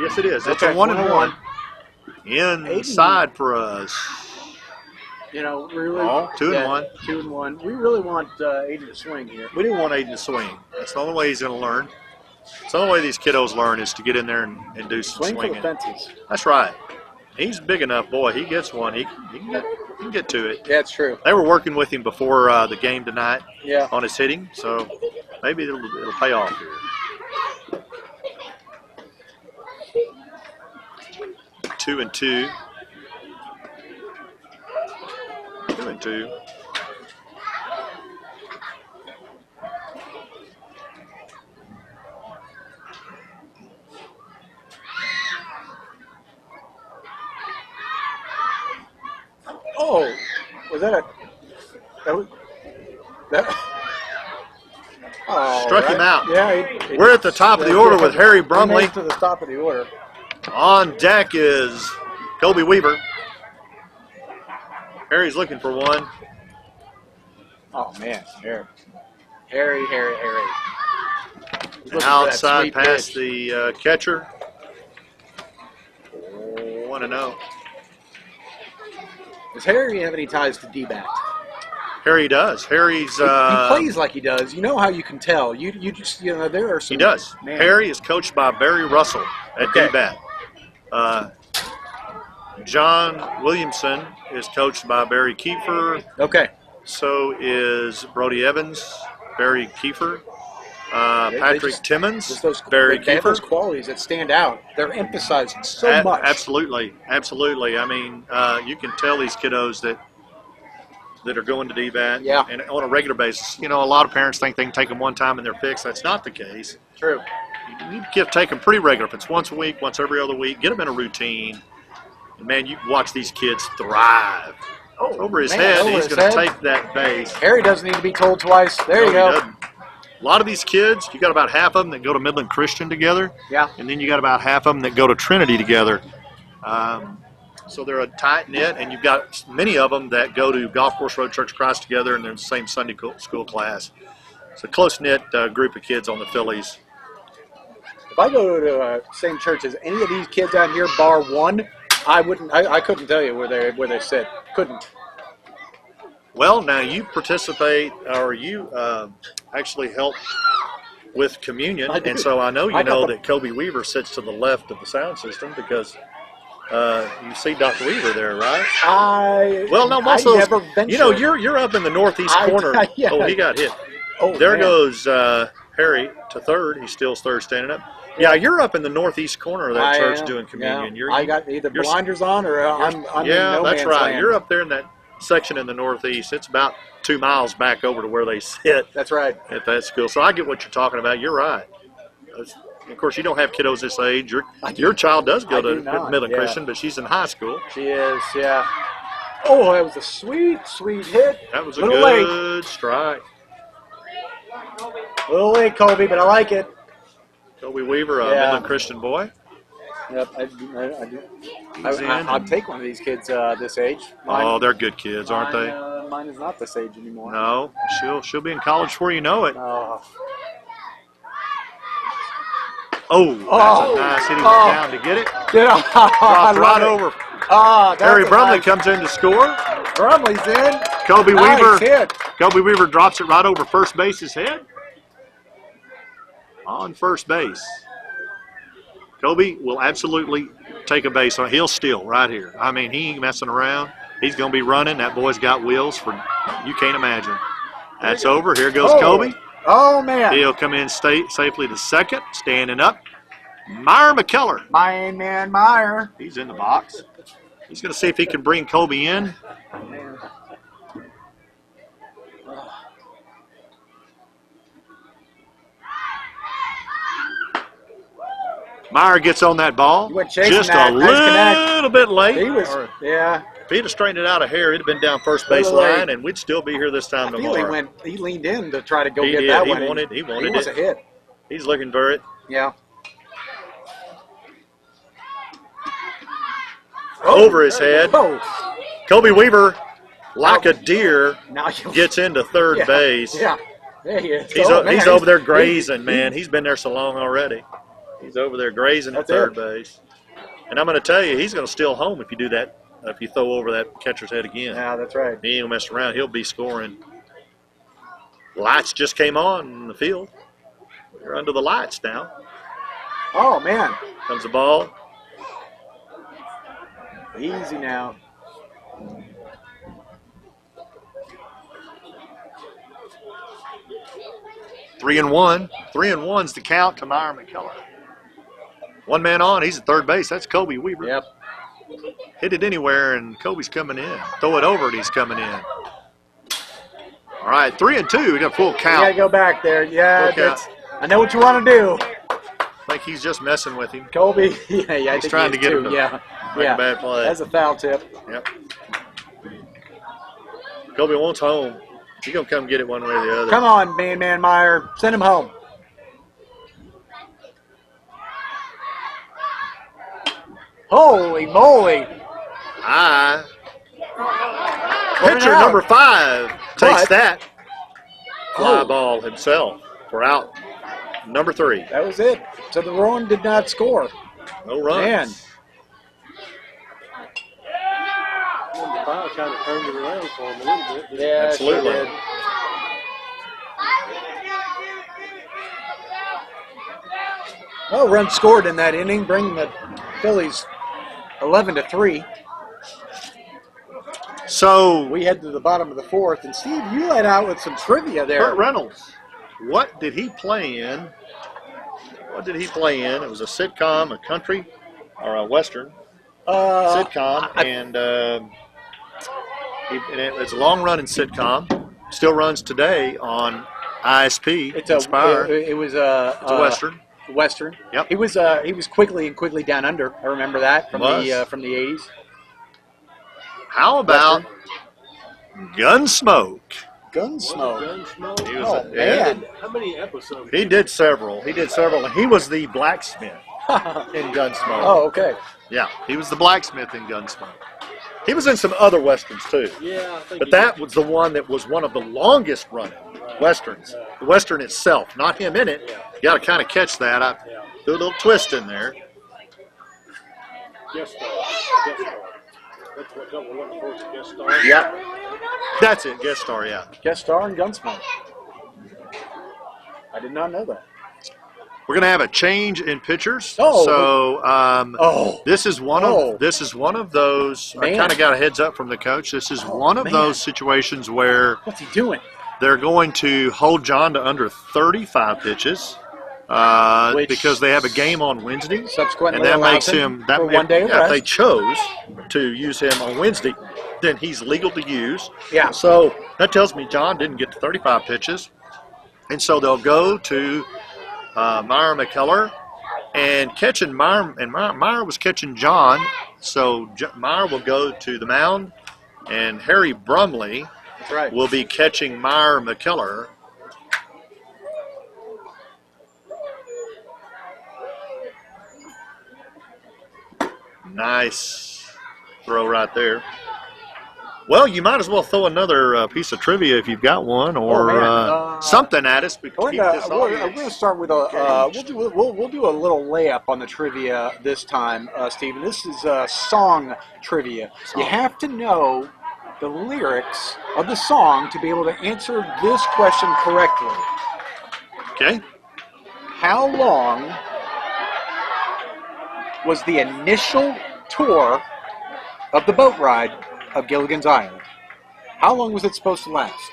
yes, it is. It's Okay, a 1-1 1-1. inside for us. You know, we really. Oh, 2-1. 2-1. We really want Aiden to swing here. We didn't want Aiden to swing. That's the only way he's going to learn. It's the only way these kiddos learn is to get in there and do some Swing for the swinging. fences. That's right. He's big enough, boy. He gets one. He can get to it. Yeah, it's true. They were working with him before the game tonight Yeah. on his hitting, so maybe it'll pay off here. 2-2. 2-2. Oh, was that a? That was. That. Oh, Struck him out. Yeah. We're at the top of the order with Harry Brumley. He made it to the top of the order. On deck is Kobe Weaver. Harry's looking for one. Oh man, Harry. He's looking for that Outside sweet past pitch. the catcher. 1-0. Does Harry have any ties to D-back? Harry does. Harry's. He plays like he does. You know how you can tell. You just there are some. He does. Man. Harry is coached by Barry Russell at Okay. D-back. John Williamson is coached by Barry Kiefer. Okay. So is Brody Evans, Barry Kiefer. They Patrick just- Timmons, Just those, Barry they have those Kiefer. qualities that stand out. They're emphasized so much. Absolutely. I mean, you can tell these kiddos that are going to DBAT Yeah. and on a regular basis. You know, a lot of parents think they can take them one time and they're fixed. That's not the case. True. You take them pretty regular. If it's once a week, once every other week, get them in a routine. And man, you watch these kids thrive. Oh, Over his man, head, over he's his going to head. take that base. Harry doesn't need to be told twice. There No, you he go. doesn't. A lot of these kids, you got about half of them that go to Midland Christian together. Yeah. And then you got about half of them that go to Trinity together. So they're a tight knit, and you've got many of them that go to Golf Course Road Church of Christ together, and they're in the same Sunday school class. It's a close knit group of kids on the Phillies. If I go to same church as any of these kids out here, bar one, I couldn't tell you where they sit. Couldn't. Well, now you participate, or you actually help with communion, I do. and so I know you I know know. that Kobe Weaver sits to the left of the sound system because you see Dr. Weaver there, right? Well, no, most I of never those. ventured. You know, you're up in the northeast corner. Yeah. Oh, he got hit. Oh, There man. goes Harry to third. He steals third, standing up. Yeah, you're up in the northeast corner of that I church am. doing communion. Yeah. I got either you're- blinders on or I'm yeah, in no that's man's right. land. You're up there in that section in the northeast. It's about 2 miles back over to where they sit That's right. at that school. So I get what you're talking about. You're right. Of course, you don't have kiddos this age. Your child does go I to do not, Midland yeah. Christian, but she's in high school. She is, yeah. Oh, that was a sweet, sweet hit. That was a Little good strike. A little late, Kobe, but I like it. Kobe Weaver, a Yeah. Midland Christian boy. Yep, He's in. I'd take one of these kids this age. Oh, they're good kids, aren't they? Mine is not this age anymore. No, she'll be in college before you know it. Oh, that's a nice hit. He went down to get it. Dropped right over. Harry Brumley comes in to score. Brumley's in. Kobe Nice Weaver. hit. Kobe Weaver drops it right over first base's head. On first base. Kobe will absolutely take a base on. He'll steal right here. I mean, he ain't messing around. He's going to be running. That boy's got wheels for you can't imagine. That's over. Here goes Kobe. Oh, man. He'll come in safely to second, standing up. Meyer McKellar. My man, Meyer. He's in the box. He's going to see if he can bring Kobe in. Meyer gets on that ball. Just a little bit late. He was, yeah. If he'd have straightened it out a hair, he'd have been down first base line, and we'd still be here this time tomorrow. He leaned in to try to go He get did. that He one. wanted He was it. a hit. He's looking for it. Yeah. Over his head. Oh. Kobe Weaver, like a deer, Now gets into third base. Yeah. There he is. He's, Man, he's over there grazing, man. He's been there so long already. He's over there grazing at third base. And I'm going to tell you, he's going to steal home if you do that, if you throw over that catcher's head again. Yeah, that's right. He ain't going to mess around. He'll be scoring. Lights just came on in the field. They're under the lights now. Oh, man. Comes the ball. Easy now. Three and one. 3-1's the count to Meyer McKellar. One man on. He's at third base. That's Kobe Weaver. Yep. Hit it anywhere, and Kobe's coming in. Throw it over, and he's coming in. All right, 3-2. We got a full count. You got to go back there. Yeah, Full count. I know what you want to do. I think he's just messing with him. Kobe, I He's think trying he to get is him too. to make a bad play. That's a foul tip. Yep. Kobe wants home. He's going to come get it one way or the other. Come on, man, Meyer. Send him home. Holy moly. Pitcher number 5 takes But- that. Fly ball himself for out number 3. That was it. So the Rowan did not score. No runs. Man. The foul kind of turned it around for him a little bit. Yeah, Absolutely. sure did. Well, runs scored in that inning, bringing the Phillies 11-3. So, We head to the bottom of the fourth, and Steve, you let out with some trivia there. Kurt Reynolds, what did he play in? What did he play in? It was a sitcom, a country, or a western sitcom, and it's a long-running sitcom. Still runs today on ISP. Inspire. It was It's a western. Western. Yep. He was quickly down under. I remember that from Was. the 80s. How about Gunsmoke? Gunsmoke. Gunsmoke. He was Oh, yeah. man. How many episodes? He did several. And he was the blacksmith in Gunsmoke. Oh, okay. Yeah, he was the blacksmith in Gunsmoke. He was in some other westerns too. Yeah, I think But that was the one that was one of the longest running westerns. The western itself, not him in it. You got to kind of catch that. I do a little twist in there. Guest star. Guest star. That's what we're looking for, is a guest star. Yeah, that's it. Guest star. Yeah. Guest star in Gunsmoke. I did not know that. We're gonna have a change in pitchers. Oh. So this is one of those. I Man. kind of got a heads up from the coach. This is one of man. those situations where What's he doing? they're going to hold John to under 35 pitches Which because they have a game on Wednesday, subsequently and that allows makes him him that for may- 1 day of yeah, if they rest. chose to use him on Wednesday, then he's legal to use. Yeah. So that tells me John didn't get to 35 pitches, and so they'll go to Meyer McKellar and catching Meyer, and Meyer was catching John. So Meyer will go to the mound And Harry Brumley That's right. will be catching Meyer McKellar. Nice throw right there. Well, you might as well throw another piece of trivia if you've got one, or something at us. We can keep this I'm going to start with we'll do a little layup on the trivia this time, Stephen. This is song trivia. You have to know the lyrics of the song to be able to answer this question correctly. Okay. How long was the initial tour of the boat ride of Gilligan's Island? How long was it supposed to last?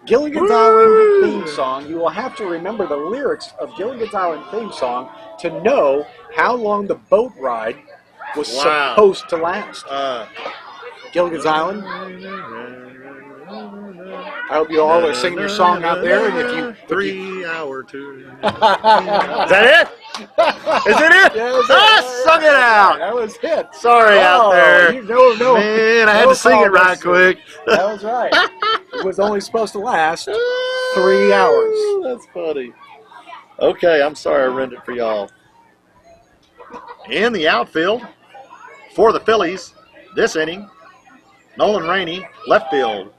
Gilligan's Island theme song. You will have to remember the lyrics of Gilligan's Island theme song to know how long the boat ride was supposed to last. Gilligan's Island. I hope you all are singing your song out there. And if you 3-hour tour. Is that it? Is it it? Sung it out. That was it. Sorry out there. No, man, I had to sing it right quick. That was right. It was only supposed to last 3 hours. That's funny. Okay, I'm sorry I ruined it for y'all. In the outfield for the Phillies this inning, Nolan Rainey, left field.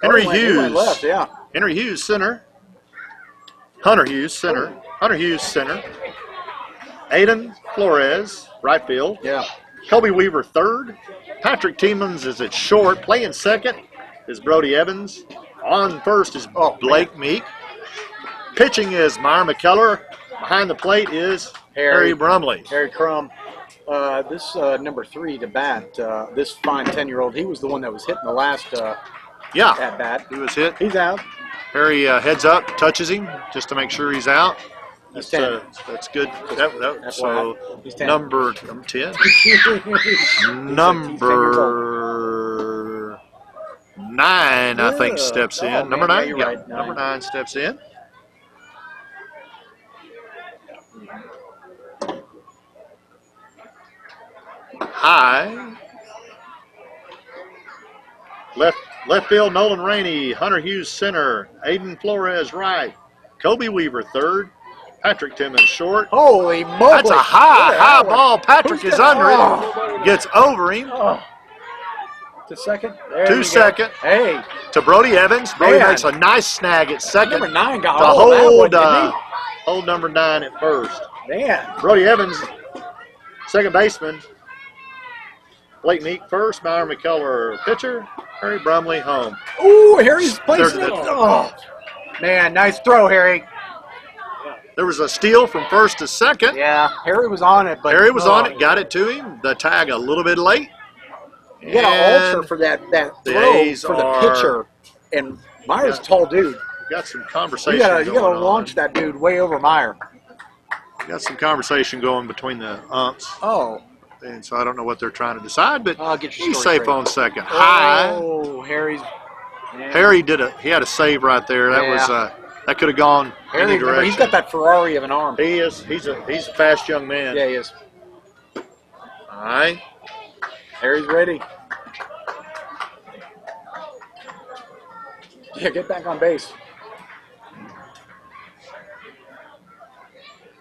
Henry Hughes. Left, yeah. Henry Hughes, center. Hunter Hughes, center. Hunter Hughes, center. Aiden Flores, right field. Yeah. Kobe Weaver, third. Patrick Tiemens is at short. Playing second is Brody Evans. On first is Blake Meek. Pitching is Meyer McKellar. Behind the plate is Harry Brumley. Harry Crum. This number 3 to bat, this fine 10-year-old, he was the one that was hitting the last at bat. He was hit. He's out. Harry heads up, touches him just to make sure he's out. That's good. That's so he's 10. number 10. Number 9, I think, steps in. Man, Number 9? you're right. Number 9 steps in. High. Left field, Nolan Rainey. Hunter Hughes, center. Aiden Flores, right. Kobe Weaver, third. Patrick Timmons, short. Holy moly. That's a high ball. Patrick is under it. Gets over him. To second. To second. Hey. To Brody Evans. Brody makes a nice snag at second. Number 9 got to hold number 9 at first. Man. Brody Evans, second baseman. Blake Meek first. Meyer McKellar pitcher. Harry Brumley home. Ooh, Harry's placing it. Oh. Man, nice throw, Harry. There was a steal from first to second. Yeah, Harry was on it. But Harry was on it, got it to him. The tag a little bit late. You got to alter for that throw for the pitcher. And Meyer's a tall dude. Got some conversation. You got to launch that dude way over Meyer. Got some conversation going between the umps. Oh. And so I don't know what they're trying to decide, but I'll get you he's safe on second. Oh, High. Harry's. Harry he had a save right there. That was that could have gone any direction. He's got that Ferrari of an arm. He is. He's a fast young man. Yeah, he is. All right. Harry's ready. Yeah, get back on base.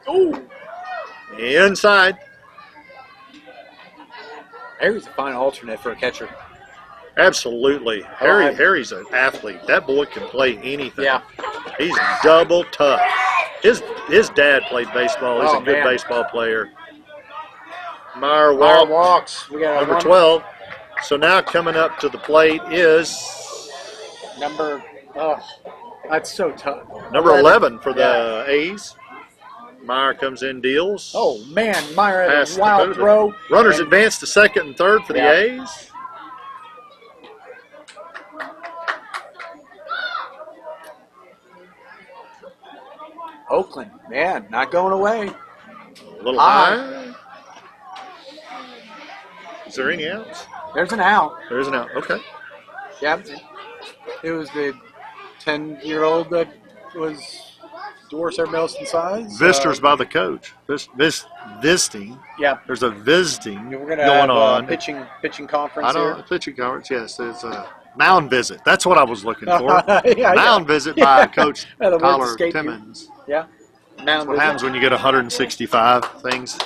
Ooh. Inside. Harry's a fine alternate for a catcher. Absolutely. Harry's an athlete. That boy can play anything. Yeah. He's double tough. His dad played baseball. He's a good baseball player. Meyer walks. We got number 12. So now coming up to the plate is number. Oh, that's so tough. Number 11 for the A's. Meyer comes in, deals. Oh man, Meyer has a wild throw. Runners advance to second and third for the A's. Oakland, man, not going away. A little high. Is there any outs? There's an out. There's an out. Okay. Yep. It was the 10-year-old that was dwarfs everybody else in size. Visitors by the coach. Visiting. Yeah. There's a visiting We're going to going have on. pitching conference Pitching conference, yes. It's a mound visit. That's what I was looking for. Yeah, mound visit by Coach Yeah, the words Tyler escape you. Timmons. Yeah. That's what happens when you get 165 things.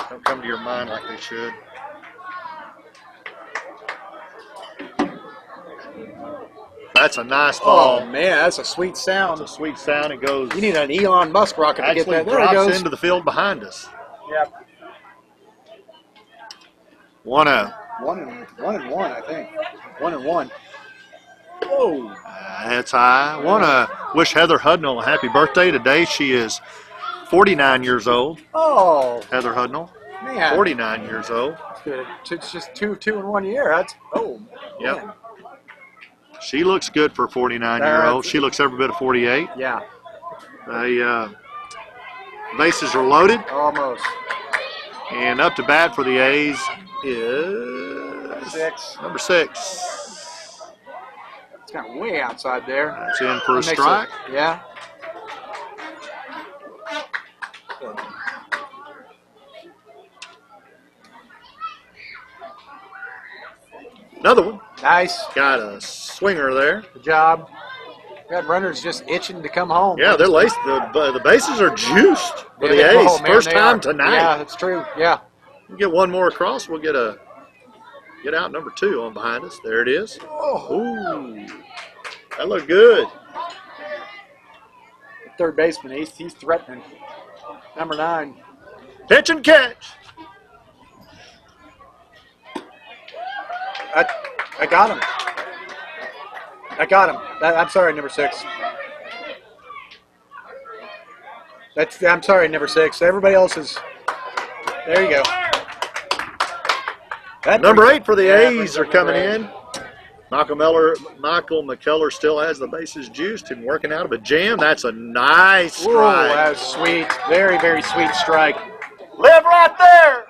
Don't come to your mind like they should. That's a nice ball. Oh, man, that's a sweet sound. It's a sweet sound. It goes. You need an Elon Musk rocket to get actually that. There it drops goes. into the field behind us. Yep. 1-0. 1-1, I think. 1-1. Whoa. That's high. Want to wish Heather Hudnall a happy birthday today. She is 49 years old. Oh, Heather Hudnall, man. 49 years old. That's good. It's just two in 1 year. That's, Yep. man. She looks good for a 49-year-old. She looks every bit of 48. Yeah, The bases are loaded, almost. and up to bat for the A's is 6. number 6. It's got way outside there. That's in for a That makes strike. Yeah. Another one. Nice. Got a swinger there. Good job. Got runners just itching to come home. Yeah, they're laced. The bases are juiced for the Yeah, A's. oh, man, First they time are. tonight. Yeah, that's true. Yeah. We get one more across. We'll get out number 2 on behind us. There it is. Oh, Ooh, that looked good. third baseman. He's threatening. Number 9. Pitch and catch. I got him. I'm sorry, number 6. I'm sorry, number 6. Everybody else is. There you go. Number 8 for the A's brings are up coming number 8. in. Michael McKellar still has the bases juiced and working out of a jam. That's a nice Whoa, strike. that was sweet. Very, very sweet strike. Live right there.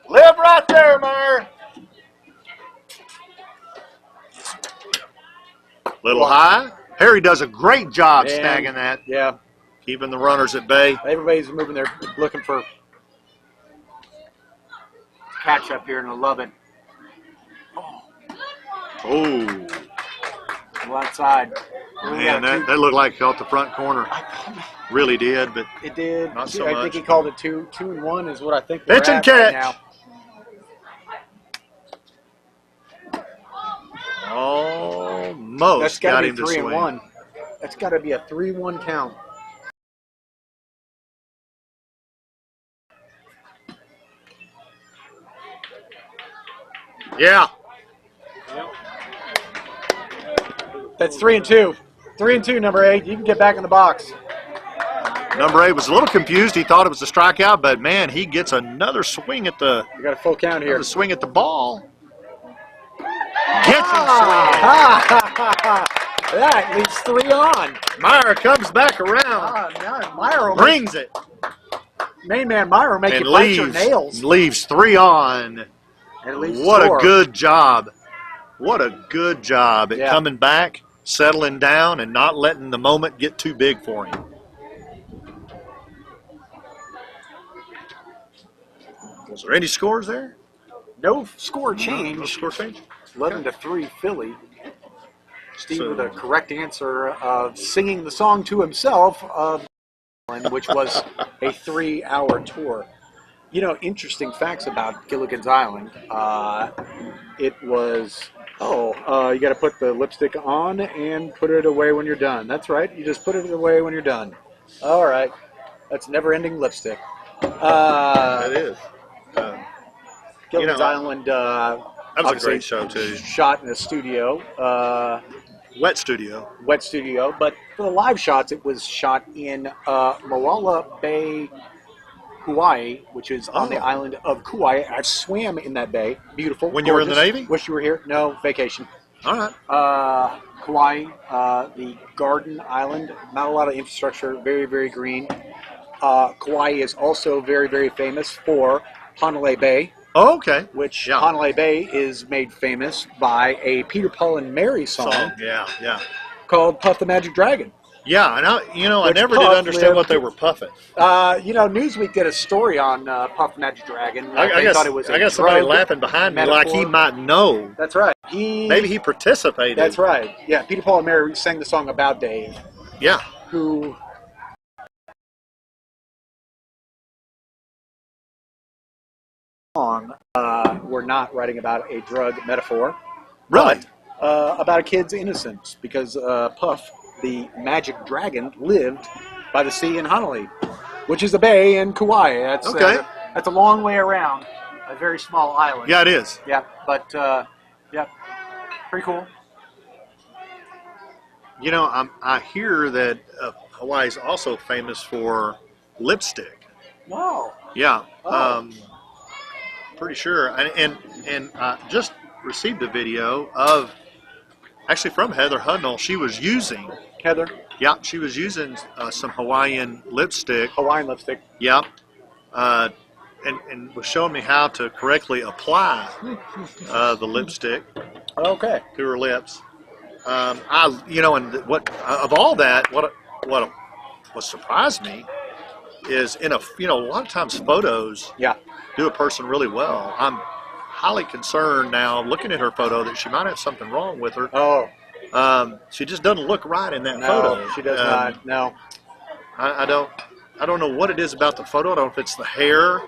Live right there, Meyer. Little high. Harry does a great job Man. snagging that, Yeah. keeping the runners at bay. Everybody's moving there looking for catch up here, and I love it. Oh, Go outside. man, that looked like it caught the front corner. Really did, but It did. Not so I much. think he called it 2-1 is what I think. Pitch and Right catch. now. Almost That's got got to him be to swing. 3-1. That's got to be a 3-1 count. Yeah. That's 3-2. 3-2, number 8. You can get back in the box. Number 8 was a little confused. He thought it was a strikeout, but man, he gets another swing at the You got a full count here. ball. Gets him That leaves 3 on. swing. Meyer comes back around, Now Meyer will brings it, main man Meyer will make and you bite your nails. leaves 3 on. And it leaves What 4. a good job. What a good job at Yeah. coming back, settling down, and not letting the moment get too big for him. Was there any scores there? No score No change. score change? 11-3 Philly. Steve So- with a correct answer of singing the song to himself, which was a 3-hour tour. You know, interesting facts about Gilligan's Island. It was, you got to put the lipstick on and put it away when you're done. That's right. You just put it away when you're done. All right. That's never-ending lipstick. That is. Gilligan's You know, Island. That was a obviously great show, too. Shot in a studio. Wet studio. Wet studio, but for the live shots, it was shot in Moala Bay, Hawaii, which is on the island of Kauai. I swam in that bay. Beautiful. When you were in the gorgeous. Navy? Wish you were here. No, vacation. All right. Kauai, the Garden Island, not a lot of infrastructure, very, very green. Kauai is also very, very famous for Hanalei Bay, Oh, okay. which Yeah. Hanalei Bay is made famous by a Peter, Paul, and Mary song Yeah, yeah. called Puff the Magic Dragon. Yeah, and I Which never did Puff understand lived- what they were puffing. Newsweek did a story on Puff Magic Dragon. I They guess thought it was I a got somebody drug laughing behind me like he metaphor. might know. That's right. Maybe he participated. That's right. Yeah, Peter, Paul, and Mary sang the song about Dave, Yeah. who were not writing about a drug metaphor, Really? but about a kid's innocence, because Puff, the magic dragon, lived by the sea in Honolulu, which is a bay in Kauai. That's Okay. that's a long way around a very small island. Yeah, it is. Yeah, but yeah, pretty cool. I hear that Hawaii is also famous for lipstick. Wow. Yeah. Oh. Pretty sure. And I just received a video of actually from Heather Hudnall. She was using. Heather, Yeah, she was using some Hawaiian lipstick. Hawaiian lipstick. Yeah. And was showing me how to correctly apply the lipstick Okay. to her lips. And what of all that, what surprised me is a lot of times photos Yeah. do a person really well. I'm highly concerned now looking at her photo that she might have something wrong with her. Oh, She just doesn't look right in that no, photo. she does not. No. I don't know what it is about the photo. I don't know if it's the hair.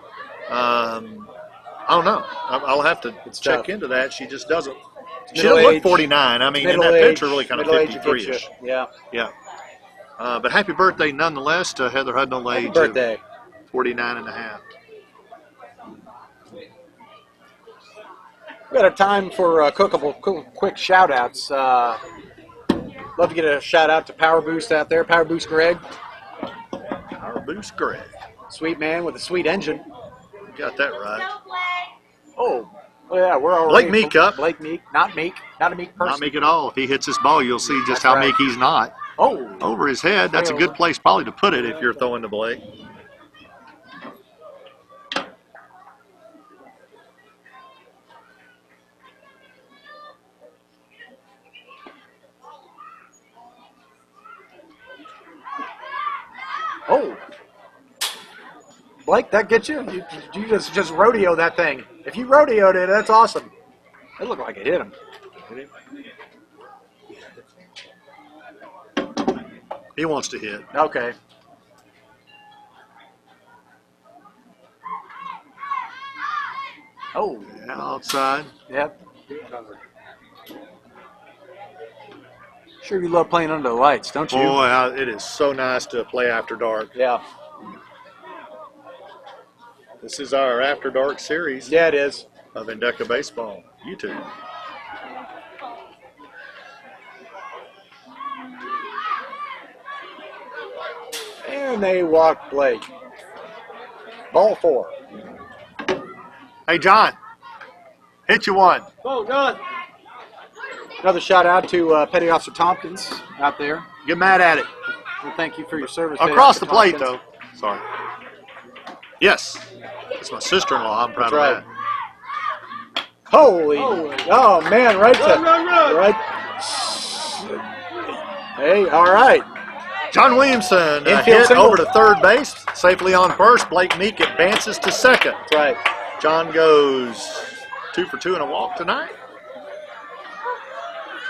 I don't know. I'll have to check tough. into that. She just doesn't. She Middle doesn't look age. 49. I mean, in that picture, really kind of 53-ish. Yeah. Yeah. But happy birthday nonetheless to Heather Hudnall, Happy age birthday. of 49 and a half. We got a time for a couple quick shout outs. Love to get a shout out to Power Boost out there. Power Boost Greg, Our Boost Greg. sweet man with a sweet engine. Got that right. Oh yeah, we're all Blake Meek up. Blake Meek, not a meek person. Not Meek at all. If he hits this ball, you'll see just That's how right. meek he's not. Oh, Over his head, that's a good place probably to put it if you're throwing to Blake. oh. Blake, that gets you? You just rodeo that thing. If you rodeoed it, that's awesome. It looked like it hit him. He wants to hit. Okay. Oh, Outside. yep. Sure you love playing under the lights, don't you? Boy, it is so nice to play after dark. Yeah. This is our After Dark series Yeah, it is. of Induca Baseball YouTube. And they walk Blake. Ball 4. Hey, John, hit you one. Oh, God. Another shout out to Petty Officer Tompkins out there. Get mad at it. Well, thank you for your service. Petty Across Officer the plate, Tompkins. though. Sorry. Yes. It's my sister-in-law. I'm proud That's of that. Holy. Oh, man, right to. Run. Right. Hey, all right. John Williamson Infield hit single. over to third base, safely on first. Blake Meek advances to second. That's right. John goes 2 for 2 and a walk tonight.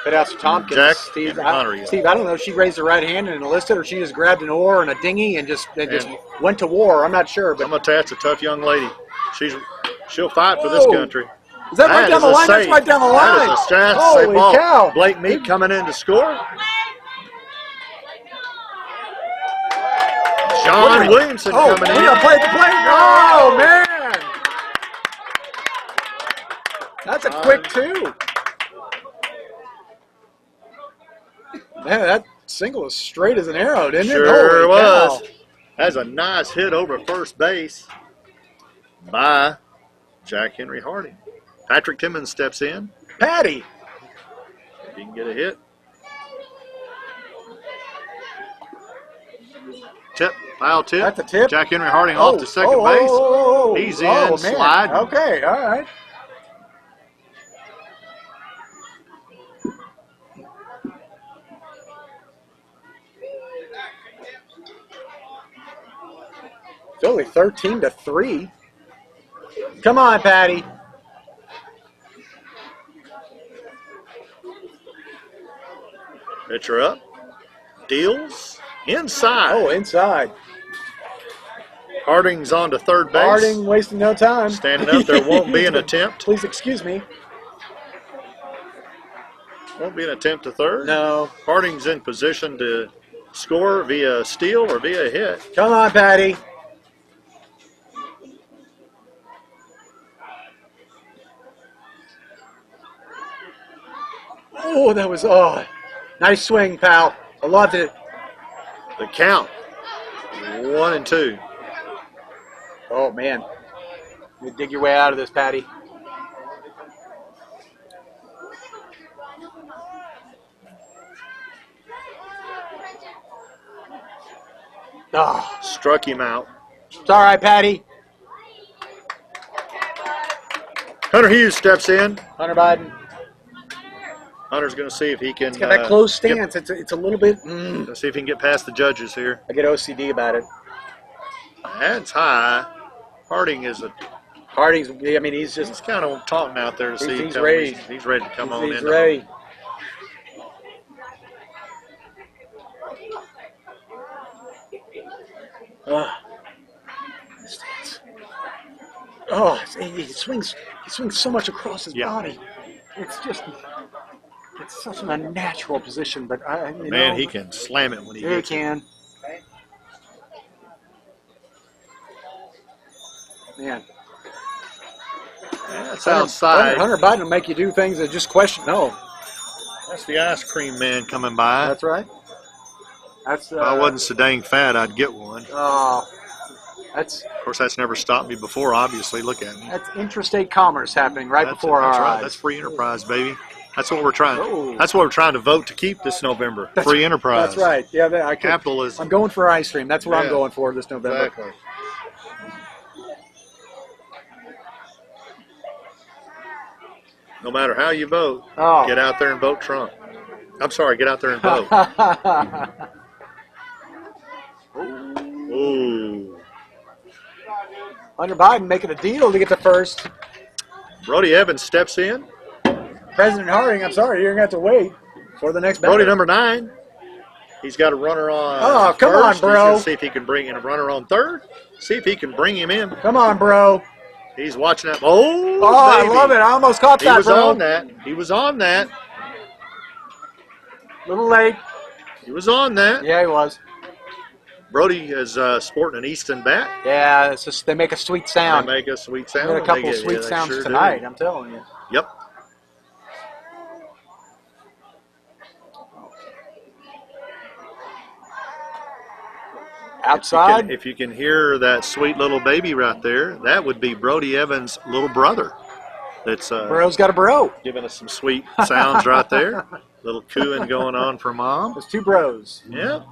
Petty Officer Tompkins. Jack Steve, Henry Hunter, yeah. Steve, I don't know if she raised her right hand and enlisted, or she just grabbed an oar and a dinghy and just went to war. I'm not sure. But I'm going to that's a tough young lady. She'll fight for this Whoa. country. is that right down is the a line? That's save. right down the line. That is a safe Holy ball. cow. Blake Meek coming in to score. John Williamson Oh, coming we in. got to play the plate. Oh, man. That's a quick 2. Man, that single was straight as an arrow, didn't it? Sure Holy cow. was. That's a nice hit over first base by Jack Henry Harding. Patrick Timmons steps in. Patty. If he can get a hit. Tip, foul tip. That's a tip. Jack Henry Harding off to second base. He's in, man. sliding. Okay, all right. Philly 13-3. Come on, Patty. Pitcher up. Deals. Inside. Oh, inside. Harding's on to third base. Harding wasting no time. Standing up. There won't be an attempt. Please excuse me. Won't be an attempt to third. No. Harding's in position to score via steal or via hit. Come on, Patty. Oh, that was nice swing, pal. I loved it. The count. 1-2. Oh man, you dig your way out of this, Patty. Oh, Struck him out. it's all right, Patty. Hunter Hughes steps in. Hunter Biden. Hunter's going to see if he can. It's got that close stance. It's a little bit. Let's see if he can get past the judges here. I get OCD about it. That's high. Harding is a. Harding's. I mean, he's just. He's kind of taunting out there to see. He's ready. He's ready to come on in. He's ready. Stance. Oh, he swings. He swings so much across his body. It's just. It's such an unnatural position, but Man, he can slam it when he gets it. can. Man. That's outside. Hunter Biden will make you do things that just question. No. That's the ice cream man coming by. That's right. That's. If I wasn't so dang fat, I'd get one. Oh. That's. Of course, that's never stopped me before. Obviously, look at me. That's interstate commerce happening before our eyes. That's free enterprise, baby. That's what we're trying. Oh. That's what we're trying to vote to keep this November. Free enterprise. That's right. Yeah, Capitalism. I'm going for ice cream. That's what I'm Yeah. going for this November. Exactly. No matter how you vote, get out there and vote Trump. I'm sorry, get out there and vote. Ooh. Hunter Biden making a deal to get to first. Brody Evans steps in. President Harding, I'm sorry, you're going to have to wait for the next Brody batter. number 9. He's got a runner on. Oh, come on, first. bro. He's gonna see if he can bring in a runner on third. See if he can bring him in. Come on, bro. He's watching that. Oh, I baby. love it. I almost caught that, He was bro. on that. He was on that. Little late. He was on that. Yeah, he was. Brody is sporting an Easton bat. Yeah, it's just they make a sweet sound. They make a sweet We sound. got a couple They of get- sweet yeah, they sounds sure do. tonight, I'm telling you. Yep. Outside. If you can hear that sweet little baby right there, that would be Brody Evans' little brother. That's Bro's got a bro. giving us some sweet sounds right there. Little cooing going on for mom. There's two bros. Yep.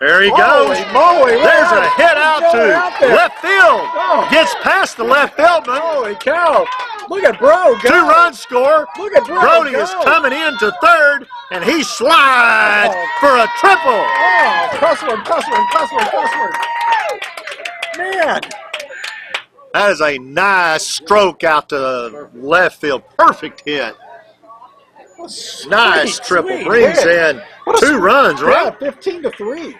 There he Holy goes. moly, There's a hit out to there. left field. Oh. Gets past the left fieldman. Holy cow. Look at bro go. 2-run score. Look at bro Brody go. is coming in to third, and he slides Oh. for a triple. Oh, cussword. Man. That is a nice stroke out to left field. Perfect hit. Nice triple. sweet Brings hit. in What a 2 runs, right? Yeah, 15-3.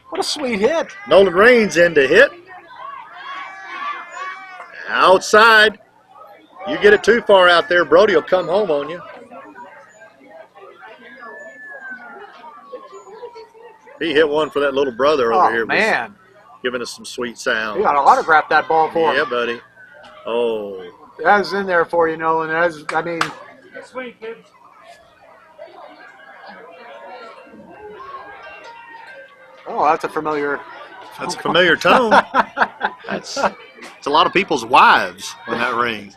What a sweet hit. Nolan Raines in to hit. Outside. You get it too far out there, Brody will come home on you. He hit one for that little brother over here. Oh, man. Giving us some sweet sound. You got to autograph that ball for Yeah, him. buddy. Oh. That was in there for you, Nolan. I mean, Sweet, kids. oh, that's a familiar. That's a familiar tone. It's a lot of people's wives when that rings.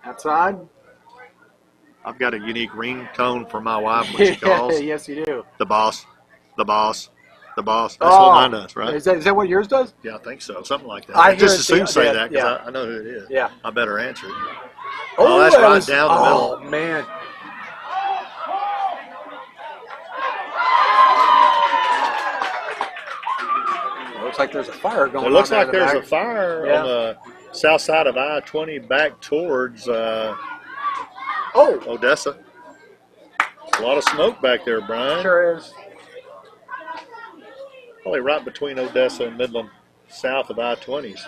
Outside. I've got a unique ringtone for my wife when she calls. Yes, you do. The boss. The boss. The boss. That's what mine does, right? Is that what yours does? Yeah, I think so. Something like that. I I hear just it as soon too. say Yeah, that because yeah. I know who it is. Yeah. I better answer it. Oh, that's that right was- down the middle. Oh, man. looks like there's a fire going on. It looks there like in the there's back. a fire Yeah. on the south side of I-20 back towards Odessa. A lot of smoke back there, Brian. Sure is. Probably right between Odessa and Midland, south of I-20s.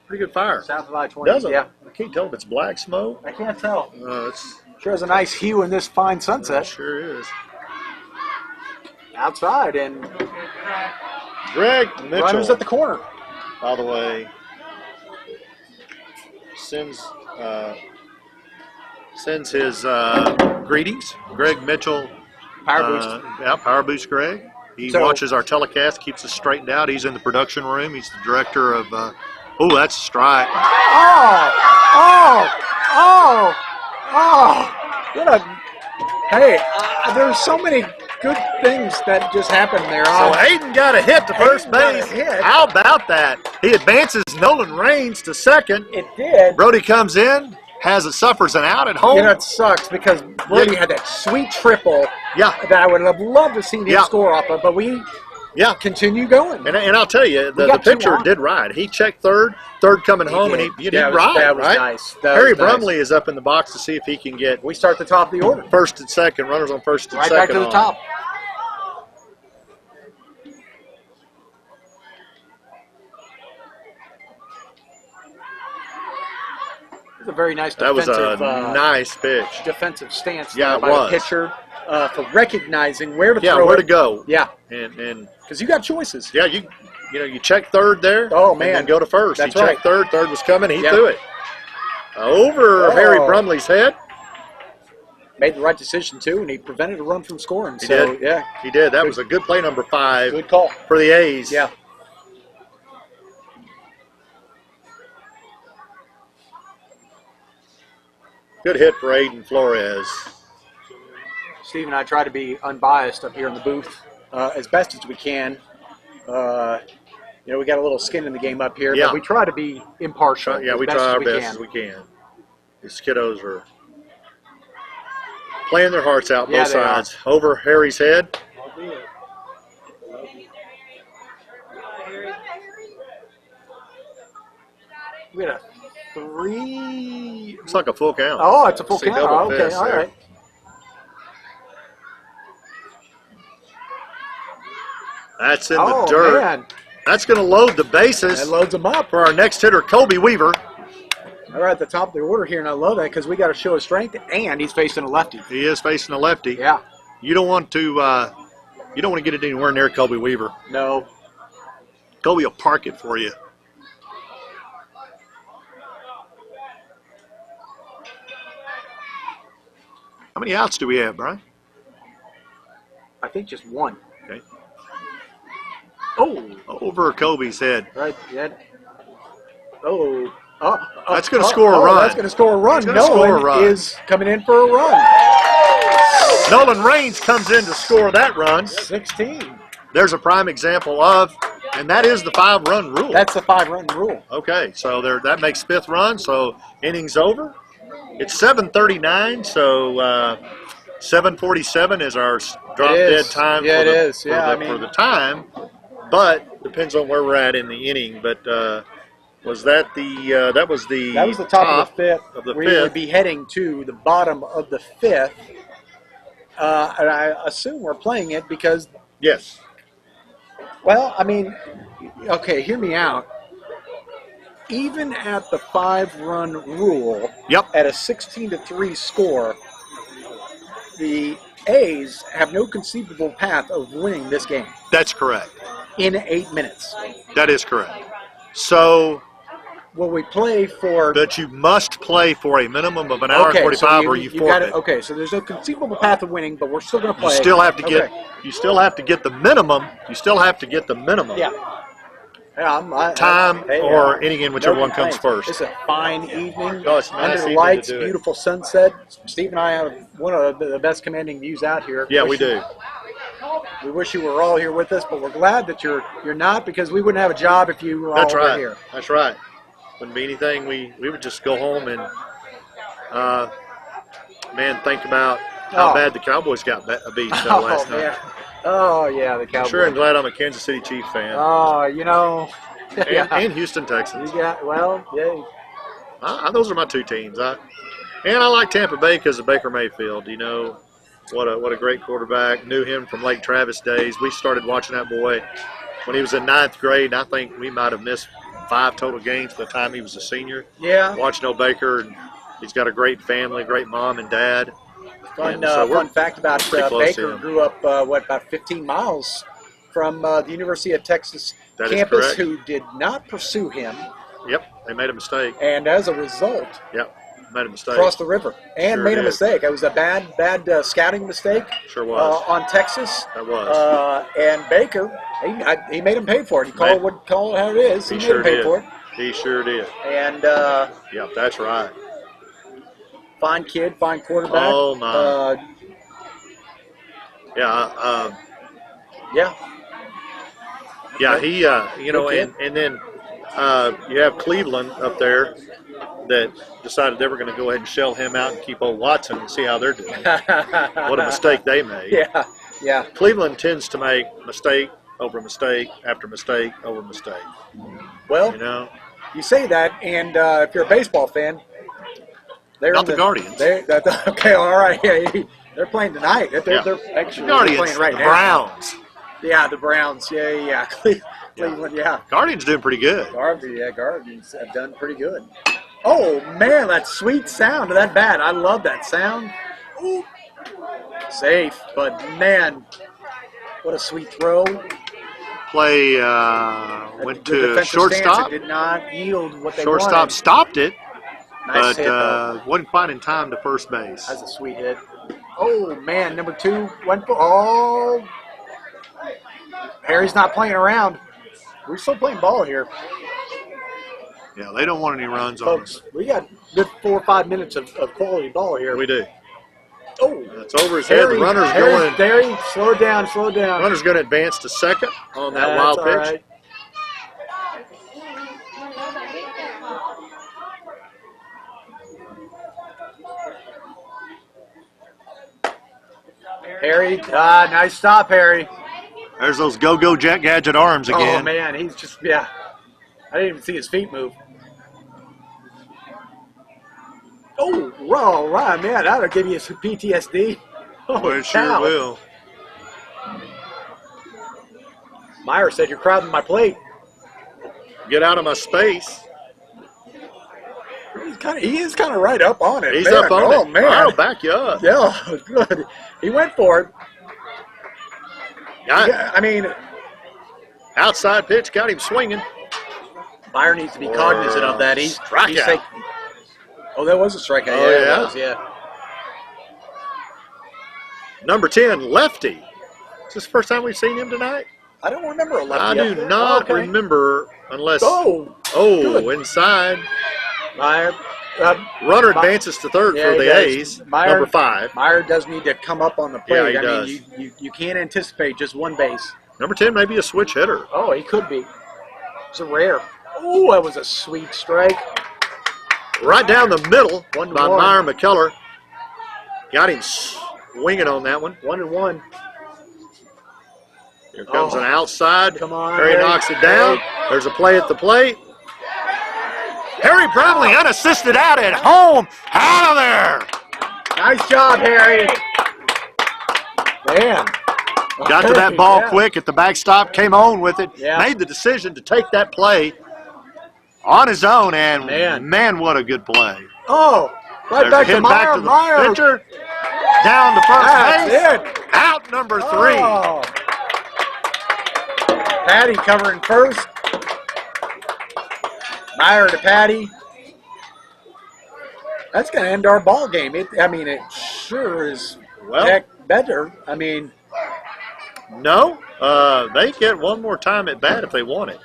Pretty good fire. South of I-20. Doesn't Yeah. I can't tell if it's black smoke. I can't tell. It's Sure has a nice hue in this fine it sunset sure is. outside, and Greg Mitchell, runners at the corner. by the way, sends his greetings. Greg Mitchell. Power boost. Yeah, Power Boost Greg. He So- watches our telecast, keeps us straightened out. He's in the production room. He's the director of. That's a strike. What a. Hey, there's so many good things that just happened there. So Hayden got a hit to first Hayden got a base. hit. How about that? He advances Nolan Raines to second. It did. Brody comes in, suffers an out at home. You know, it sucks because Brody had that sweet triple Yeah, that I would have loved to see him Yeah. score off of, but we yeah. continue going. And I'll tell you, the got two pitcher on. did right. He checked third coming home, and he did right, that was right? nice. That Harry was nice. Brumley is up in the box to see if he can get We start the top of the order. first and second, runners on first and Right second. back to the on. top. It was a very nice That was defensive, a nice pitch. defensive stance Yeah, there it by was. the pitcher for recognizing where to Yeah, throw where it. to go. Yeah, And because you got choices. yeah, you check third there. Oh, and then man. go to first. That's he checked right. third was coming. He Yeah. threw it over Harry Oh. Brumley's head. Made the right decision, too, and he prevented a run from scoring. He so, did. yeah, He did. That was a good play, number 5 good call. for the A's. Yeah. Good hit for Aiden Flores. Steve and I try to be unbiased up here in the booth as best as we can. We got a little skin in the game up here, Yeah. but we try to be impartial. Yeah, as we best try as our we best can. as we can. These kiddos are playing their hearts out Yeah, both they are. sides. Over Harry's head. We got a 3. Looks like a full count. Oh, it's a full See count. double Oh, okay, fist all there. right. That's in Oh, the dirt. man. That's going to load the bases That loads them up. for our next hitter, Colby Weaver. We're at the top of the order here, and I love that because we got to show his strength, and he's facing a lefty. He is facing a lefty. Yeah. You don't want to get it anywhere near Colby Weaver. No. Colby will park it for you. How many outs do we have, Brian? I think just one. Okay. Oh, Over Colby's head. right. Yeah. Oh. That's gonna score a run. That's going to score a run. That's gonna score a Nolan run. is coming in for a run. Nolan Raines comes in to score that run. 16. There's a prime example of, and that is the 5-run rule. That's the 5-run rule. Okay, so that makes 5th run, so innings over. It's 7:39, so 7:47 is our drop It dead is. time Yeah, for, it the, is. for, Yeah, the, I for mean- the time, but depends on where we're at in the inning. But was that that was the top of the 5th. of the we 5th. would be heading to the bottom of the 5th. And I assume we're playing it because, Yes. well, I mean, okay, hear me out. Even at the 5-run rule, Yep. at a 16-3 score, the A's have no conceivable path of winning this game That's correct. in 8 minutes. That is correct. So Will we play for? that you must play for a minimum of an hour and 45, or you got forfeit. it. Okay, so there's no conceivable path of winning, but we're still going to You play. still have to get. Okay. You still have to get the minimum. You still have to get the minimum. Yeah. Yeah, Time hey, or inning in, whichever no one comes complaints. first. It's a fine evening. Oh, it's a nice Under the evening lights, to do it. beautiful sunset. Steve and I have one of the best commanding views out here. Yeah, we do. We wish you were all here with us, but we're glad that you're not, because we wouldn't have a job if you were That's all right. here. That's right. Wouldn't be anything. We would just go home and, think about how Oh. bad the Cowboys got beat last night. Man. Oh, yeah, the Cowboys. Sure, I'm glad I'm a Kansas City Chiefs fan. Oh, you know. And Houston Texans. Yeah. Those are my two teams. And I like Tampa Bay because of Baker Mayfield. You know, what a great quarterback. Knew him from Lake Travis days. We started watching that boy when he was in 9th grade. And I think we might have missed 5 total games by the time he was a senior. Yeah. Watching old Baker, and he's got a great family, great mom and dad. Fun So fact about pretty close to Baker, him. grew up, about 15 miles from the University of Texas That is campus, correct. who did not pursue him, Yep, they made a mistake. and as a result, Yep, made a mistake. crossed the river and Sure made a did. mistake. It was a bad scouting mistake Sure was. on Texas. That was. And Baker, he made him pay for it. He call it how it is. He made sure him pay did. for it. He sure did. And Yep, that's right. fine kid, fine quarterback. Oh, my. Yeah. Yeah, he, you know, Good and then you have Cleveland up there that decided they were going to go ahead and shell him out and keep old Watson and see how they're doing. What a mistake they made. Yeah. Cleveland tends to make mistake over mistake after mistake over mistake. Well, You know, you say that, and if you're a baseball fan, they're not in the Guardians. Okay, all right. Yeah, they're playing tonight. They're actually Guardians, playing right the now. Browns. Yeah, the Browns. Yeah. Cleveland. Yeah. Guardians doing pretty good. Guardians have done pretty good. Oh man, that sweet sound of that bat! I love that sound. Ooh. Safe, but man, what a sweet throw. Play went The to defensive shortstop. stance, it did not yield what they Shortstop wanted. stopped it, Nice but hit, though. wasn't quite in time to first base. That's a sweet hit. Oh man, number 2 went for. Oh, Harry's not playing around. We're still playing ball here, Yeah, they don't want any runs on us. folks. We got good 4 or 5 minutes of quality ball here. We do. Oh, It's over his head. The runner's going. Harry, slow it down. Runner's going to advance to second on that That's wild all pitch. right. Harry, nice stop, Harry. There's those go-go Jack Gadget arms again. Oh man, he's just I didn't even see his feet move. Oh, all right, man, that'll give you some PTSD. Oh, Well, it sure cow. will. Meyer said you're crowding my plate. Get out of my space. He is kind of right up on it. He's man. up on it. Oh man, I'll back you up. yeah, good. He went for it. Yeah, I mean, outside pitch got him swinging. Meyer needs to be cognizant of that. He's Strikeout. taking. Oh, that was a strikeout. Oh, yeah, yeah? it was, yeah. Number 10, lefty. Is this the first time we've seen him tonight? I don't remember a I lefty. do up there. not Okay. remember unless. Oh, Oh, good. inside. Meyer. Runner advances to third Yeah, for he the does. A's. Meyer- Number 5. Meyer does need to come up on the plate. Yeah, he I does. mean, you can't anticipate just one base. Number 10 may be a switch hitter. Oh, he could be. It's a rare. Oh, that was a sweet strike. Right down the middle 1-1. by Meyer McKellar. Got him swinging on that one. 1-1. Here comes Oh. an outside. Come on, Harry Harry. knocks it down. There's a play at the plate. Harry Bromley unassisted out at home. Out of there. Nice job, Harry. Man. Got to that ball Yeah. quick at the backstop. Came on with it. Yeah. Made the decision to take that play on his own. And Man. what a good play. Oh, right There's a back to hit Meyer. back to the Meyer. pitcher. Down to first That's base. it. Out number 3. Oh. Patty covering first. Meyer to Patty. That's going to end our ball game. It sure is heck better. I mean, No, they get one more time at bat if they want it.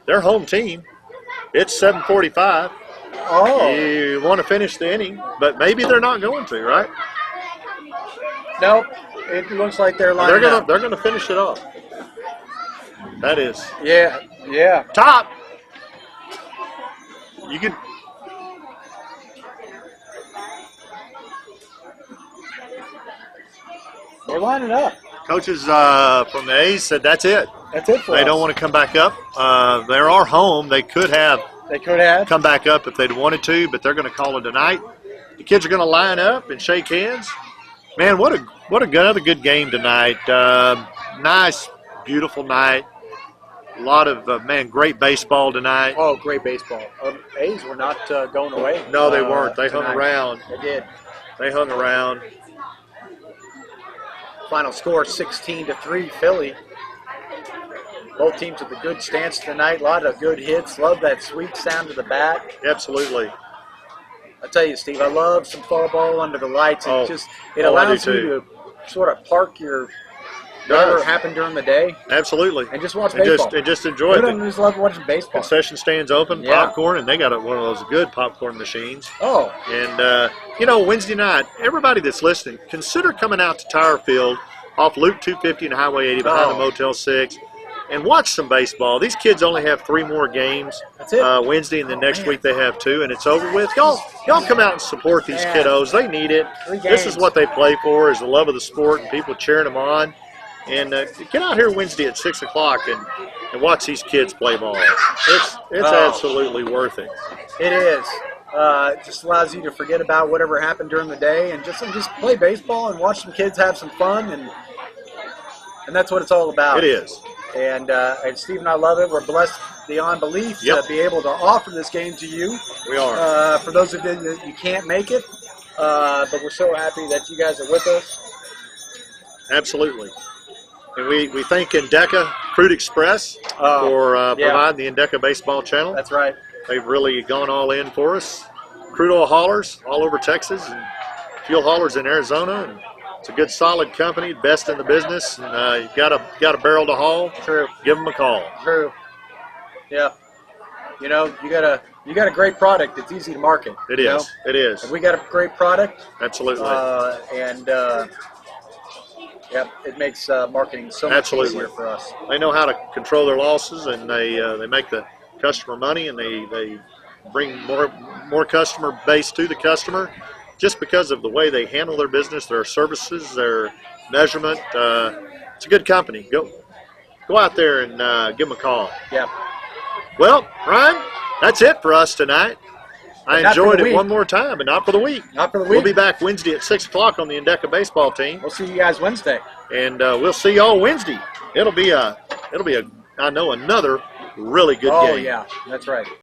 Their home team. It's 7:45. oh, You want to finish the inning, but maybe they're not going to, right? nope. It looks like they're lining They're up. gonna finish it off. That is Yeah. top. You can. They're lining up. Coaches from the A's said that's it. That's it for They us. don't want to come back up. They're our home. They could have come back up if they'd wanted to, but they're going to call it a night. The kids are going to line up and shake hands. Man, what another good game tonight. Nice, beautiful night. A lot of, great baseball tonight. Oh, great baseball. A's were not going away. No, they weren't. They hung tonight. around. They did. They hung around. Final score 16-3 Philly. Both teams with a good stance tonight. A lot of good hits. Love that sweet sound of the bat. Absolutely. I tell you, Steve, I love some fall ball under the lights. Oh. It I allows do you too. to sort of park your whatever happened during the day Absolutely. and just watch And baseball. just enjoy Who it. doesn't just love watching baseball? Concession stands open, Yeah. popcorn, and they got one of those good popcorn machines. Oh, And, Wednesday night, everybody that's listening, consider coming out to Tire Field off Loop 250 and Highway 80 behind the Motel 6 and watch some baseball. These kids only have 3 more games that's it. Wednesday, and then next week they have 2, and it's over with. Y'all come out and support these Man. kiddos. They need it. 3 This games. is what they play for, is the love of the sport and people cheering them on. And get out here Wednesday at 6 o'clock and watch these kids play ball. It's absolutely worth it. It is. It just allows you to forget about whatever happened during the day and just play baseball and watch some kids have some fun, and that's what it's all about. It is. And Steve and I love it. We're blessed beyond belief Yep. to be able to offer this game to you. We are. For those of you that you can't make it, but we're so happy that you guys are with us. Absolutely. And we thank Endeca Crude Express for providing the Endeca Baseball Channel. That's right. They've really gone all in for us. Crude oil haulers all over Texas and fuel haulers in Arizona. And it's a good, solid company, best in the business. And you've got a barrel to haul. True. Give them a call. True. Yeah. You got a great product. It's easy to market. It you is. know? It is. And we got a great product. Absolutely. It makes marketing so much Absolutely. easier for us. They know how to control their losses, and they make the customer money, and they bring more customer base to the customer just because of the way they handle their business, their services, their measurement. It's a good company. Go out there and give them a call. Yeah. Well, Ryan, that's it for us tonight. I But not for enjoyed the it week. one more time, but not for the week. Not for the week. We'll be back Wednesday at 6 o'clock on the Endeca baseball team. We'll see you guys Wednesday. And we'll see y'all Wednesday. It'll be another really good game. Oh, yeah. That's right.